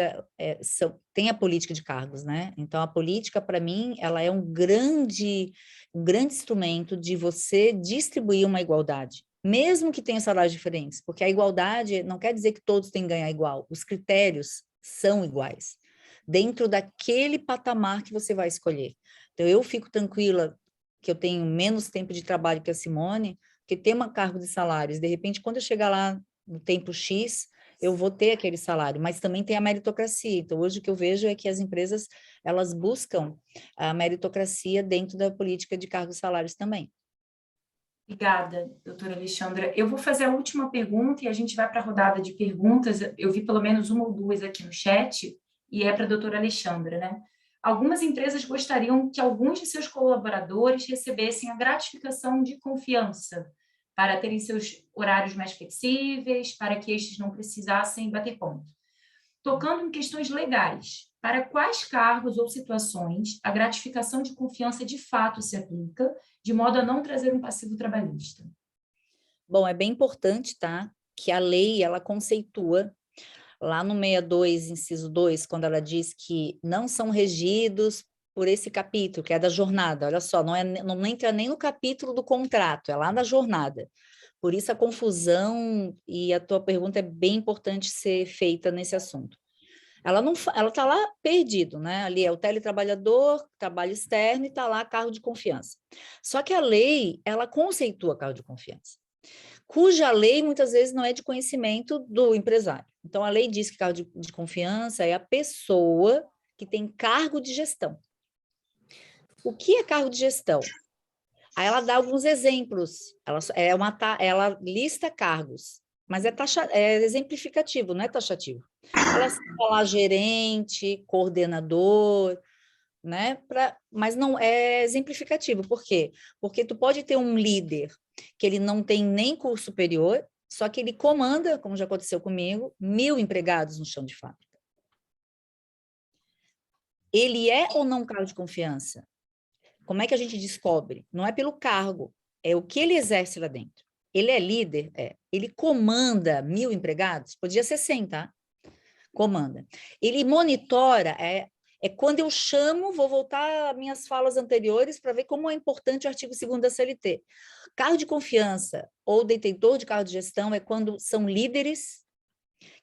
tem a política de cargos, né? Então, a política, para mim, ela é um grande instrumento de você distribuir uma igualdade, mesmo que tenha salários diferentes, porque a igualdade não quer dizer que todos têm que ganhar igual, os critérios são iguais, dentro daquele patamar que você vai escolher. Então, eu fico tranquila que eu tenho menos tempo de trabalho que a Simone, porque tem um cargo de salários, de repente, quando eu chegar lá no tempo X, eu vou ter aquele salário, mas também tem a meritocracia. Então, hoje o que eu vejo é que as empresas, elas buscam a meritocracia dentro da política de cargos e salários também. Obrigada, doutora Alexandra. Eu vou fazer a última pergunta e a gente vai para a rodada de perguntas. Eu vi pelo menos uma ou duas aqui no chat, e é para a doutora Alexandra, né? Algumas empresas gostariam que alguns de seus colaboradores recebessem a gratificação de confiança para terem seus horários mais flexíveis, para que estes não precisassem bater ponto. Tocando em questões legais, para quais cargos ou situações a gratificação de confiança de fato se aplica, de modo a não trazer um passivo trabalhista? Bom, é bem importante, tá? que a lei, ela conceitua, lá no 62, inciso 2, quando ela diz que não são regidos por esse capítulo, que é da jornada. Olha só, não entra nem no capítulo do contrato, é lá na jornada. Por isso a confusão, e a tua pergunta é bem importante ser feita nesse assunto. Ela está lá perdido, né? Ali é o teletrabalhador, trabalho externo, e está lá cargo de confiança. Só que a lei, ela conceitua cargo de confiança, cuja lei muitas vezes não é de conhecimento do empresário. Então, a lei diz que cargo de confiança é a pessoa que tem cargo de gestão. O que é cargo de gestão? Aí ela dá alguns exemplos, ela lista cargos, mas é exemplificativo, não é taxativo. Ela fala gerente, coordenador, né? Mas não é exemplificativo. Por quê? Porque tu pode ter um líder que ele não tem nem curso superior, só que ele comanda, como já aconteceu comigo, 1.000 empregados no chão de fábrica. Ele é ou não cargo de confiança? Como é que a gente descobre? Não é pelo cargo, é o que ele exerce lá dentro. Ele é líder? É. Ele comanda 1.000 empregados? Podia ser 100, tá? Comanda. Ele monitora, é quando eu chamo, vou voltar às minhas falas anteriores para ver como é importante o artigo 2º da CLT. Cargo de confiança ou detentor de cargo de gestão é quando são líderes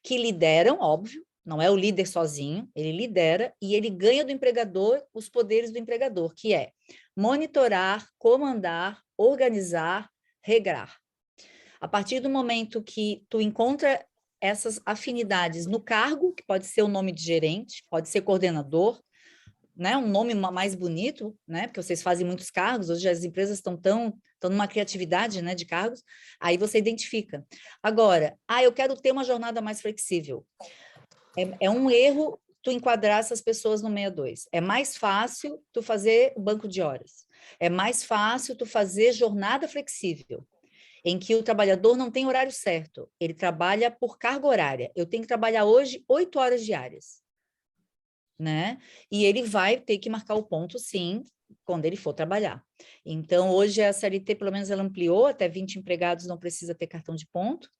que lideram, óbvio, não é o líder sozinho, ele lidera e ele ganha do empregador os poderes do empregador, que é monitorar, comandar, organizar, regrar. A partir do momento que tu encontra essas afinidades no cargo, que pode ser o nome de gerente, pode ser coordenador, né? Um nome mais bonito, né? Porque vocês fazem muitos cargos, hoje as empresas estão numa criatividade, né, de cargos, aí você identifica. Agora, eu quero ter uma jornada mais flexível. É um erro tu enquadrar essas pessoas no 62. É mais fácil tu fazer o banco de horas. É mais fácil tu fazer jornada flexível, em que o trabalhador não tem horário certo, ele trabalha por carga horária. Eu tenho que trabalhar hoje 8 horas diárias, né? E ele vai ter que marcar o ponto, sim, quando ele for trabalhar. Então, hoje a CLT, pelo menos, ela ampliou, até 20 empregados não precisa ter cartão de ponto,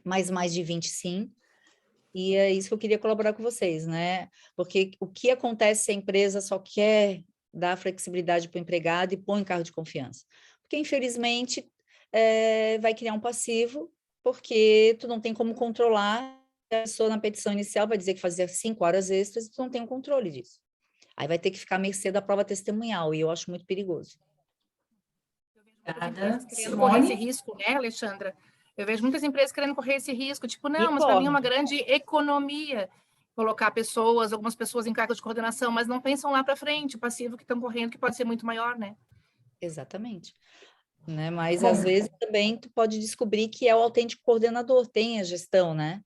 mas mais de 20, sim. E é isso que eu queria colaborar com vocês, né? Porque o que acontece se a empresa só quer dar flexibilidade para o empregado e põe cargo de confiança? Porque, infelizmente, vai criar um passivo, porque tu não tem como controlar. A pessoa na petição inicial vai dizer que fazia 5 horas extras e tu não tem o controle disso. Aí vai ter que ficar à mercê da prova testemunhal, e eu acho muito perigoso. Querendo correr esse risco, né, Alexandra? Eu vejo muitas empresas querendo correr esse risco, tipo, não, mas para mim é uma grande economia colocar algumas pessoas em cargo de coordenação, mas não pensam lá para frente, o passivo que estão correndo, que pode ser muito maior, né? Exatamente. Né? Mas, às vezes, também tu pode descobrir que é o autêntico coordenador, tem a gestão, né?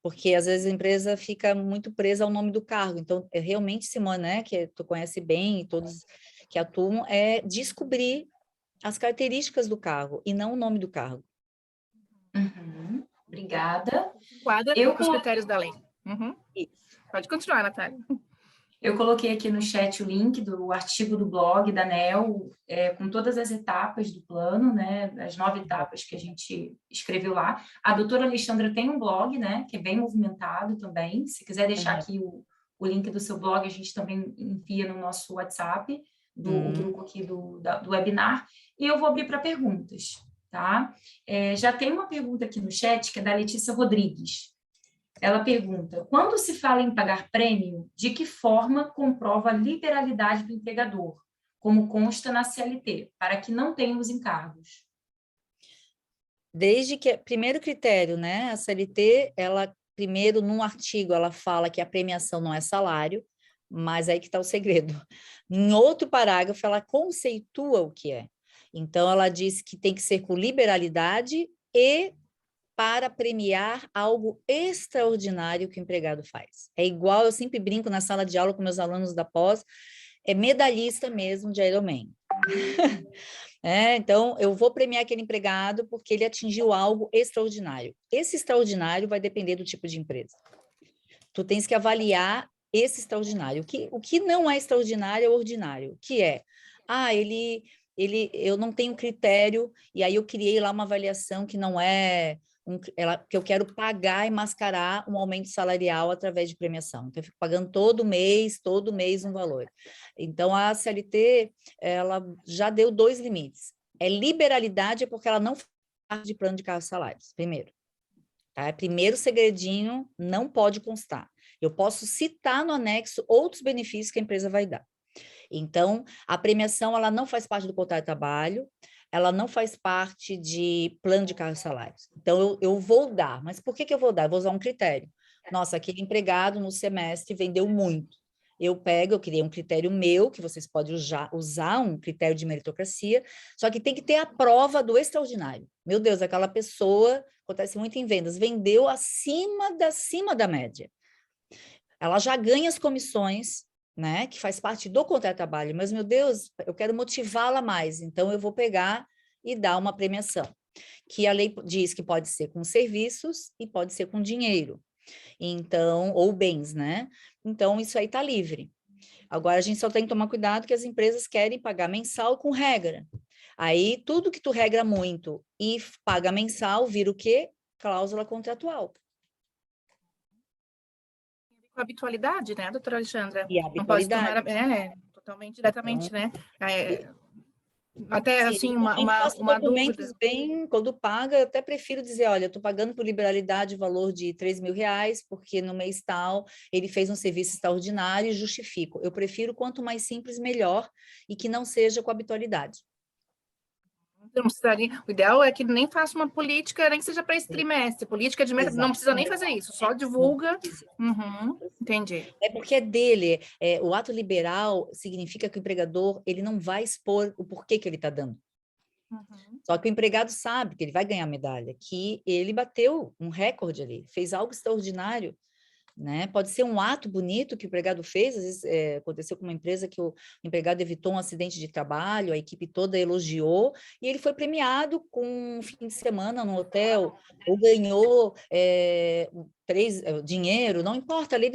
Porque, às vezes, a empresa fica muito presa ao nome do cargo. Então, realmente, Simone, né, que tu conhece bem e todos que atuam, é descobrir as características do cargo e não o nome do cargo. Uhum. Obrigada. Enquadra com os critérios da lei. Uhum. Pode continuar, Natália. Eu coloquei aqui no chat o link do artigo do blog da ANEEL, com todas as etapas do plano, né, as 9 etapas que a gente escreveu lá. A doutora Alexandra tem um blog, né, que é bem movimentado também. Se quiser deixar aqui o link do seu blog, a gente também envia no nosso WhatsApp, do grupo aqui do webinar. E eu vou abrir para perguntas, tá? Já tem uma pergunta aqui no chat, que é da Letícia Rodrigues. Ela pergunta, quando se fala em pagar prêmio, de que forma comprova a liberalidade do empregador, como consta na CLT, para que não tenha os encargos? Desde que, primeiro critério, né, a CLT, ela, primeiro, num artigo, ela fala que a premiação não é salário, mas aí que está o segredo. Em outro parágrafo, ela conceitua o que é. Então, ela diz que tem que ser com liberalidade e para premiar algo extraordinário que o empregado faz. É igual, eu sempre brinco na sala de aula com meus alunos da pós, é medalhista mesmo de Ironman. Então, eu vou premiar aquele empregado porque ele atingiu algo extraordinário. Esse extraordinário vai depender do tipo de empresa. Tu tens que avaliar esse extraordinário. O que não é extraordinário é ordinário, que é, eu não tenho critério, e aí eu criei lá uma avaliação que não é que eu quero pagar e mascarar um aumento salarial através de premiação. Então, eu fico pagando todo mês um valor. Então, a CLT, ela já deu 2 limites. Liberalidade porque ela não faz parte de plano de cargos e salários, primeiro. Tá? Primeiro segredinho, não pode constar. Eu posso citar no anexo outros benefícios que a empresa vai dar. Então, a premiação, ela não faz parte do contrato de trabalho, ela não faz parte de plano de cargos e salários. Então, eu vou dar. Mas por que eu vou dar? Eu vou usar um critério. Nossa, aquele empregado no semestre vendeu muito. Eu criei um critério meu, que vocês podem usar um critério de meritocracia, só que tem que ter a prova do extraordinário. Meu Deus, aquela pessoa, acontece muito em vendas, vendeu acima da média. Ela já ganha as comissões, né, que faz parte do contrato de trabalho, mas, meu Deus, eu quero motivá-la mais, então eu vou pegar e dar uma premiação, que a lei diz que pode ser com serviços e pode ser com dinheiro, então, ou bens, né? Então, isso aí está livre. Agora, a gente só tem que tomar cuidado que as empresas querem pagar mensal com regra. Aí, tudo que tu regra muito e paga mensal, vira o quê? Cláusula contratual. Com a habitualidade, né, doutora Alexandra? E a Não pode se habitualidade. tornar totalmente, diretamente, Então, né? Até, sim, assim, a gente faça uma documentos dúvida. bem, quando paga, eu até prefiro dizer, olha, eu estou pagando por liberalidade o valor de R$ 3.000, porque no mês tal ele fez um serviço extraordinário e justifico. Eu prefiro quanto mais simples, melhor, e que não seja com habitualidade. Não precisaria, o ideal é que nem faça uma política, nem que seja para esse trimestre. Política de meta, não precisa nem fazer isso, só divulga. Entendi. É porque é dele. O ato liberal significa que o empregador ele não vai expor o porquê que ele está dando. Só que o empregado sabe que ele vai ganhar medalha, que ele bateu um recorde ali, fez algo extraordinário, né? Pode ser um ato bonito que o empregado fez, às vezes aconteceu com uma empresa que o empregado evitou um acidente de trabalho, a equipe toda elogiou, e ele foi premiado com um fim de semana no hotel, ou ganhou dinheiro, não importa, a lei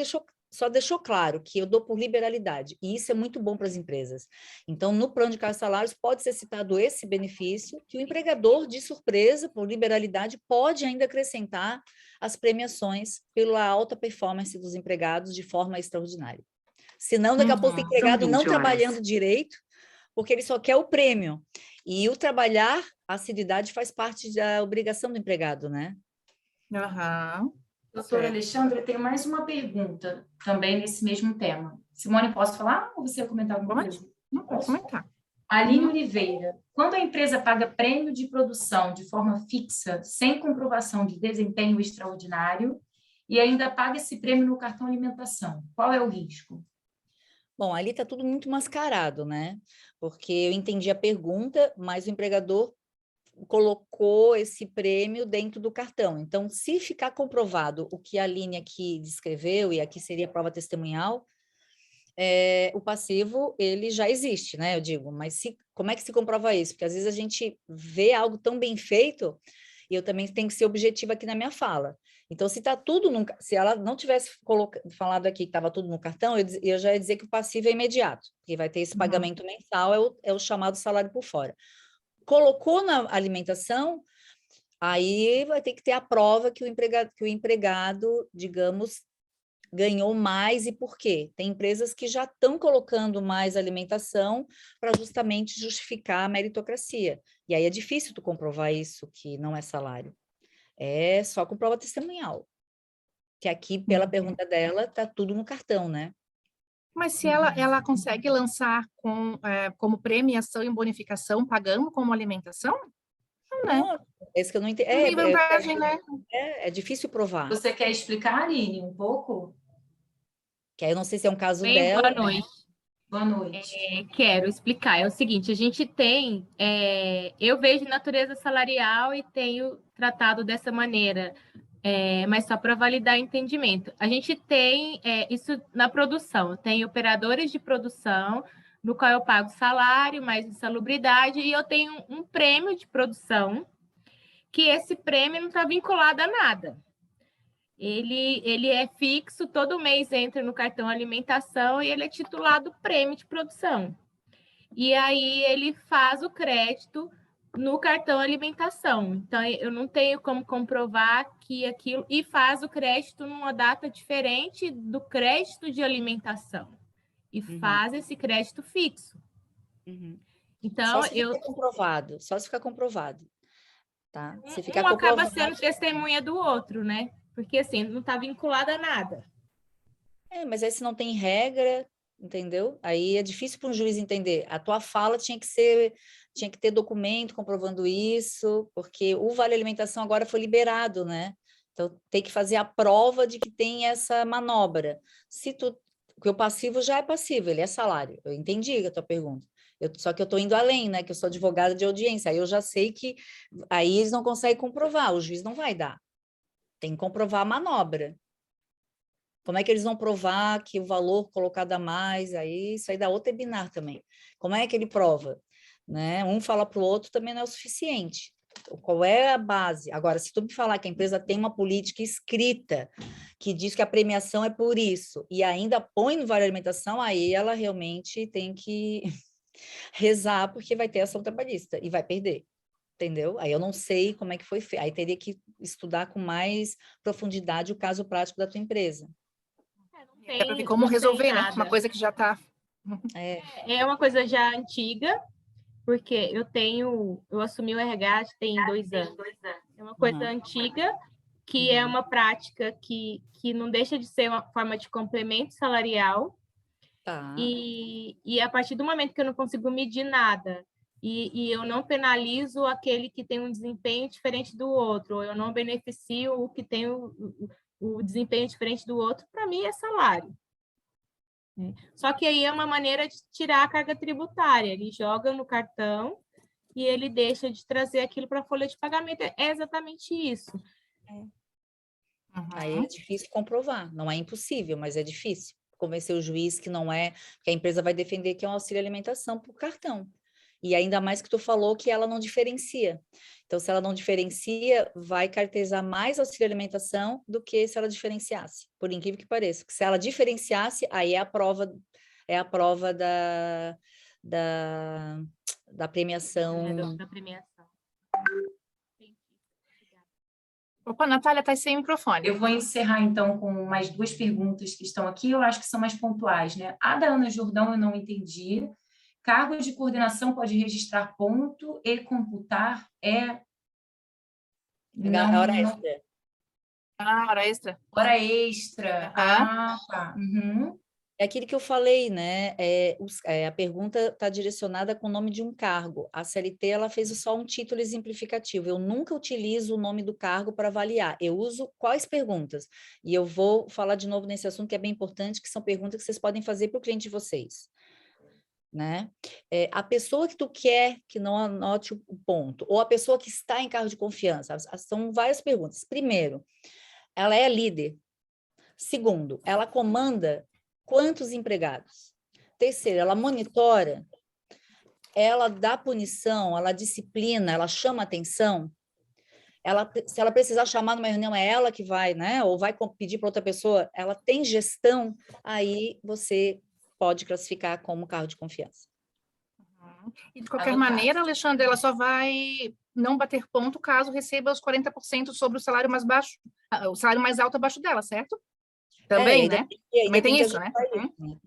só deixou claro que eu dou por liberalidade, e isso é muito bom para as empresas. Então, no plano de cargos e salários, pode ser citado esse benefício, que o empregador, de surpresa, por liberalidade, pode ainda acrescentar as premiações pela alta performance dos empregados de forma extraordinária. Senão, daqui a pouco, tem empregado não trabalhando direito, porque ele só quer o prêmio. E o trabalhar, a assiduidade faz parte da obrigação do empregado, né? Doutora Alexandra, eu tenho mais uma pergunta também nesse mesmo tema. Simone, posso falar ou você vai comentar alguma coisa? Não, posso comentar. Aline Oliveira, quando a empresa paga prêmio de produção de forma fixa, sem comprovação de desempenho extraordinário, e ainda paga esse prêmio no cartão alimentação, qual é o risco? Bom, ali está tudo muito mascarado, né? Porque eu entendi a pergunta, mas o empregador colocou esse prêmio dentro do cartão. Então, se ficar comprovado o que a Aline aqui descreveu, e aqui seria prova testemunhal, o passivo, ele já existe, né? Eu digo, mas como é que se comprova isso? Porque às vezes a gente vê algo tão bem feito, e eu também tenho que ser objetiva aqui na minha fala. Então, se se ela não tivesse falado aqui que estava tudo no cartão, eu já ia dizer que o passivo é imediato, porque vai ter esse pagamento mensal, é o chamado salário por fora. Colocou na alimentação, aí vai ter que ter a prova que o empregado, digamos, ganhou mais e por quê? Tem empresas que já estão colocando mais alimentação para justamente justificar a meritocracia. E aí é difícil tu comprovar isso, que não é salário. É só com prova testemunhal. Que aqui, pela pergunta dela, está tudo no cartão, né? Mas se ela consegue lançar como premiação e bonificação, pagando como alimentação? Não, né? Não, é isso que eu não entendo. Não tem vantagem, né? É difícil provar. Você quer explicar, Aline, um pouco? Que aí eu não sei se é um caso Bem, dela. boa noite. Boa noite. Quero explicar. É o seguinte, a gente tem... eu vejo natureza salarial e tenho tratado dessa maneira, mas só para validar o entendimento. A gente tem isso na produção. Tem operadores de produção, no qual eu pago salário, mais insalubridade, e eu tenho um prêmio de produção, que esse prêmio não está vinculado a nada. Ele é fixo, todo mês entra no cartão alimentação e ele é titulado prêmio de produção. E aí ele faz o crédito no cartão alimentação. Então, eu não tenho como comprovar que aquilo... E faz o crédito numa data diferente do crédito de alimentação. E faz esse crédito fixo. Então, Só se ficar comprovado, só se ficar comprovado. Tá? Se ficar um acaba comprovado... sendo testemunha do outro, né? Porque, assim, não está vinculado a nada. Mas aí se não tem regra, entendeu? Aí é difícil para um juiz entender. A tua fala tinha que ter documento comprovando isso, porque o Vale Alimentação agora foi liberado, né? Então tem que fazer a prova de que tem essa manobra. Porque o passivo já é passivo, ele é salário. Eu entendi a tua pergunta. Só que eu estou indo além, né? Que eu sou advogada de audiência. Aí eu já sei que aí eles não conseguem comprovar, o juiz não vai dar. Tem que comprovar a manobra. Como é que eles vão provar que o valor colocado a mais, aí isso aí dá outro webinar também. Como é que ele prova? Né? Um fala para o outro também não é o suficiente. Qual é a base? Agora, se tu me falar que a empresa tem uma política escrita que diz que a premiação é por isso, e ainda põe no Vale Alimentação, aí ela realmente tem que rezar, porque vai ter ação trabalhista e vai perder. Entendeu? Aí eu não sei como é que foi feito. Aí teria que estudar com mais profundidade o caso prático da tua empresa. É para ver como resolver, né? Uma coisa que já está... É uma coisa já antiga, porque eu assumi o RH tem 2 anos. É uma coisa antiga, que é uma prática que não deixa de ser uma forma de complemento salarial. Tá. E a partir do momento que eu não consigo medir nada, e eu não penalizo aquele que tem um desempenho diferente do outro, ou eu não beneficio o que tem o desempenho diferente do outro, para mim é salário. Só que aí é uma maneira de tirar a carga tributária. Ele joga no cartão e ele deixa de trazer aquilo para a folha de pagamento. É exatamente isso. Aí é difícil comprovar. Não é impossível, mas é difícil convencer o juiz que não é, que a empresa vai defender que é um auxílio alimentação por cartão. E ainda mais que tu falou que ela não diferencia. Então, se ela não diferencia, vai caracterizar mais auxílio alimentação do que se ela diferenciasse, por incrível que pareça. Porque se ela diferenciasse, aí é a prova da premiação. Da premiação. Opa, Natália, tá sem microfone. Eu vou encerrar, então, com mais 2 perguntas que estão aqui, eu acho que são mais pontuais, né? A da Ana Jordão eu não entendi. Cargo de coordenação pode registrar ponto e computar Hora extra. Hora extra. Hora extra. Ah, tá. É aquilo que eu falei, né? A pergunta está direcionada com o nome de um cargo. A CLT ela fez só um título exemplificativo. Eu nunca utilizo o nome do cargo para avaliar. Eu uso quais perguntas? E eu vou falar de novo nesse assunto que é bem importante, que são perguntas que vocês podem fazer para o cliente de vocês. Né? A pessoa que tu quer que não anote o ponto, ou a pessoa que está em cargo de confiança. São várias perguntas. Primeiro, ela é líder. Segundo, ela comanda quantos empregados? Terceiro, ela monitora, ela dá punição, ela disciplina, ela chama atenção. Se ela precisar chamar numa reunião, é ela que vai, né? Ou vai pedir para outra pessoa, ela tem gestão, aí você pode classificar como cargo de confiança. E de qualquer maneira, Alexandre, ela só vai não bater ponto caso receba os 40% sobre o salário mais baixo, o salário mais alto abaixo dela, certo? Também, né? Também tem isso, né? Não,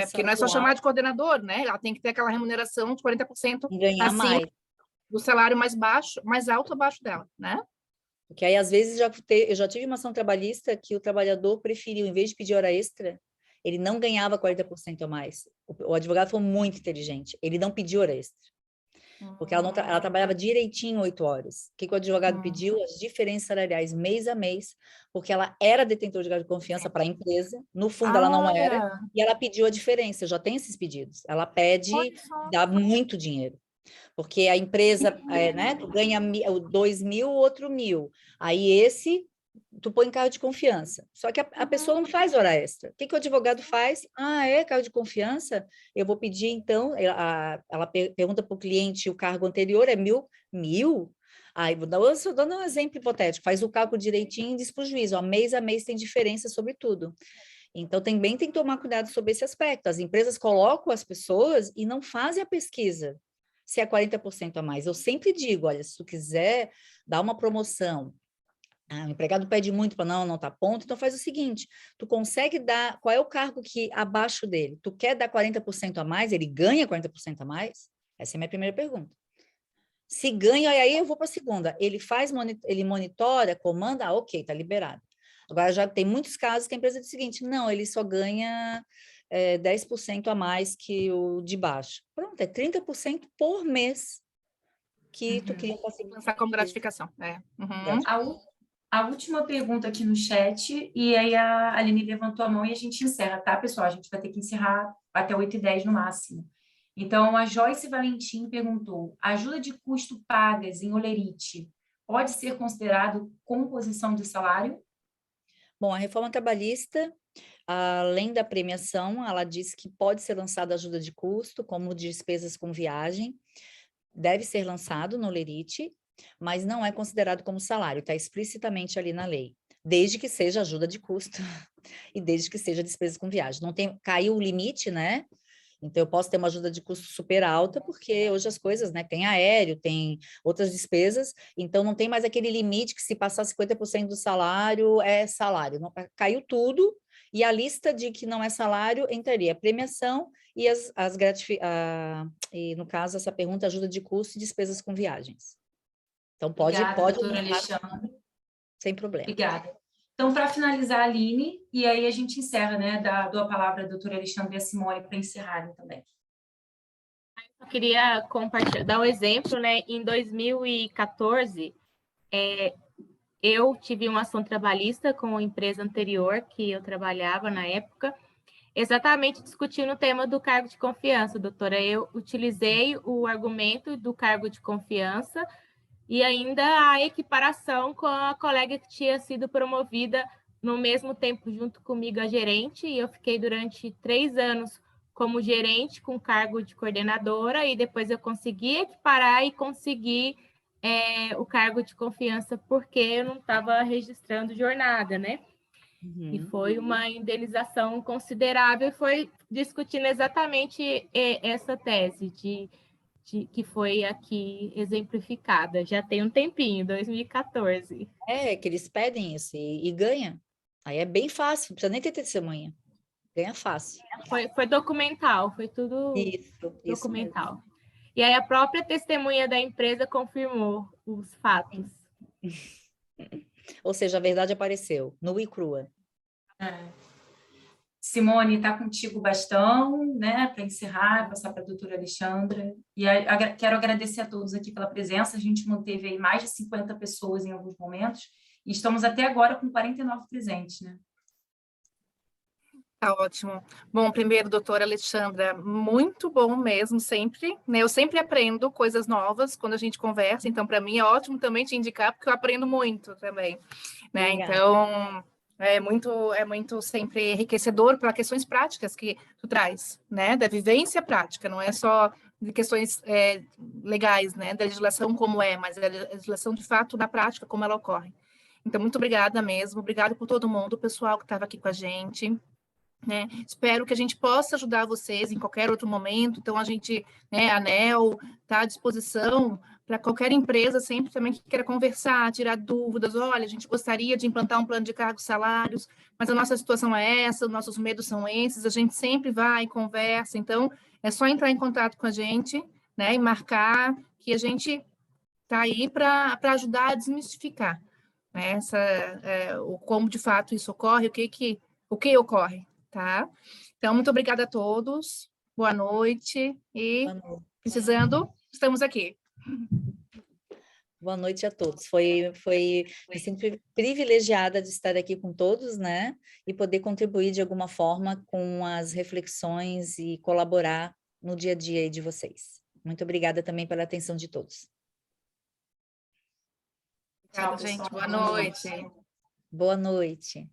porque não é só chamar de coordenador, né? Ela tem que ter aquela remuneração de 40% ganhar mais do salário mais baixo, mais alto abaixo dela, né? Porque aí, às vezes, eu já tive uma ação trabalhista que o trabalhador preferiu, em vez de pedir hora extra, ele não ganhava 40% a mais. O advogado foi muito inteligente. Ele não pediu hora extra. Porque ela trabalhava direitinho 8 horas. O que o advogado pediu? As diferenças salariais mês a mês, porque ela era detentora de cargo de confiança para a empresa, no fundo ela não era, e ela pediu a diferença. Eu já tenho esses pedidos. Ela pede, dá muito dinheiro. Porque a empresa, né, tu ganha 2.000, outro 1.000. Aí esse, tu põe em cargo de confiança. Só que a pessoa não faz hora extra. O que o advogado faz? Cargo de confiança? Eu vou pedir, então, ela pergunta para o cliente, o cargo anterior é 1.000? 1.000? Aí, estou dando um exemplo hipotético. Faz o cálculo direitinho e diz para o juiz, mês a mês tem diferença sobre tudo. Então, também tem que tomar cuidado sobre esse aspecto. As empresas colocam as pessoas e não fazem a pesquisa. se é 40% a mais. Eu sempre digo, olha, se tu quiser dar uma promoção, o empregado pede muito para não tá ponto, então faz o seguinte, tu consegue dar, qual é o cargo que abaixo dele? Tu quer dar 40% a mais? Ele ganha 40% a mais? Essa é a minha primeira pergunta. Se ganha, aí eu vou para a segunda. Ele monitora, comanda, ok, tá liberado. Agora já tem muitos casos que a empresa diz o seguinte, não, ele só ganha 10% a mais que o de baixo. Pronto, é 30% por mês que tu queria Pensar como gratificação. Uhum. A última pergunta aqui no chat, e aí a Aline levantou a mão e a gente encerra, tá, pessoal? A gente vai ter que encerrar até 8h10 no máximo. Então, a Joyce Valentim perguntou, ajuda de custo pagas em holerite pode ser considerado composição de salário? Bom, a reforma trabalhista, além da premiação, ela diz que pode ser lançada ajuda de custo, como despesas com viagem, deve ser lançado no lerite, mas não é considerado como salário, está explicitamente ali na lei, desde que seja ajuda de custo e desde que seja despesas com viagem. Não tem, caiu o limite, né? Então, eu posso ter uma ajuda de custo super alta, porque hoje as coisas, né? Tem aéreo, tem outras despesas, então não tem mais aquele limite que se passar 50% do salário, é salário. Não, caiu tudo, e a lista de que não é salário entraria premiação e e no caso, essa pergunta, ajuda de custo e despesas com viagens. Então, pode Obrigada, doutora aumentar Alexandre. sem problema. Obrigada. Então, para finalizar, Aline, e aí a gente encerra, né? Dou a palavra à doutora Alexandre e a Simone para encerrarem também. Eu queria dar um exemplo, né? Em 2014, eu tive uma ação trabalhista com a empresa anterior que eu trabalhava na época, exatamente discutindo o tema do cargo de confiança, doutora. Eu utilizei o argumento do cargo de confiança e ainda a equiparação com a colega que tinha sido promovida no mesmo tempo junto comigo a gerente, e eu fiquei durante 3 anos como gerente com cargo de coordenadora, e depois eu consegui equiparar e consegui o cargo de confiança porque eu não estava registrando jornada, né? E foi uma indenização considerável, e foi discutindo exatamente essa tese que foi aqui exemplificada. Já tem um tempinho, 2014. Que eles pedem isso e ganha. Aí é bem fácil, não precisa nem ter testemunha. Ganha fácil. Foi documental, foi tudo Isso documental. mesmo. E aí a própria testemunha da empresa confirmou os fatos. Ou seja, a verdade apareceu, nua e crua. Simone, está contigo o bastão, né, para encerrar, passar para a doutora Alexandra. E quero agradecer a todos aqui pela presença. A gente manteve aí mais de 50 pessoas em alguns momentos, e estamos até agora com 49 presentes, né? Tá ótimo. Bom, primeiro, doutora Alexandra, muito bom mesmo, sempre, né? Eu sempre aprendo coisas novas quando a gente conversa, então, para mim, é ótimo também te indicar, porque eu aprendo muito também, né? Obrigada. Então, é muito sempre enriquecedor para questões práticas que tu traz, né? Da vivência prática, não é só de questões legais, né? Da legislação como mas a legislação, de fato, na prática, como ela ocorre. Então, muito obrigada mesmo, obrigada por todo mundo, o pessoal que estava aqui com a gente, né? Espero que a gente possa ajudar vocês em qualquer outro momento. Então, a gente, né, a ANEEL está à disposição para qualquer empresa sempre também que queira conversar, tirar dúvidas. Olha, a gente gostaria de implantar um plano de cargos e salários, mas a nossa situação é essa, os nossos medos são esses, a gente sempre vai e conversa. Então, é só entrar em contato com a gente, né, e marcar que a gente está aí para ajudar a desmistificar, né, como de fato isso ocorre, o que ocorre. Tá? Então, muito obrigada a todos. Boa noite. E, precisando, estamos aqui. Boa noite a todos. Me sinto privilegiada de estar aqui com todos, né? E poder contribuir de alguma forma com as reflexões e colaborar no dia a dia aí de vocês. Muito obrigada também pela atenção de todos. Obrigada, gente. Boa noite. Boa noite.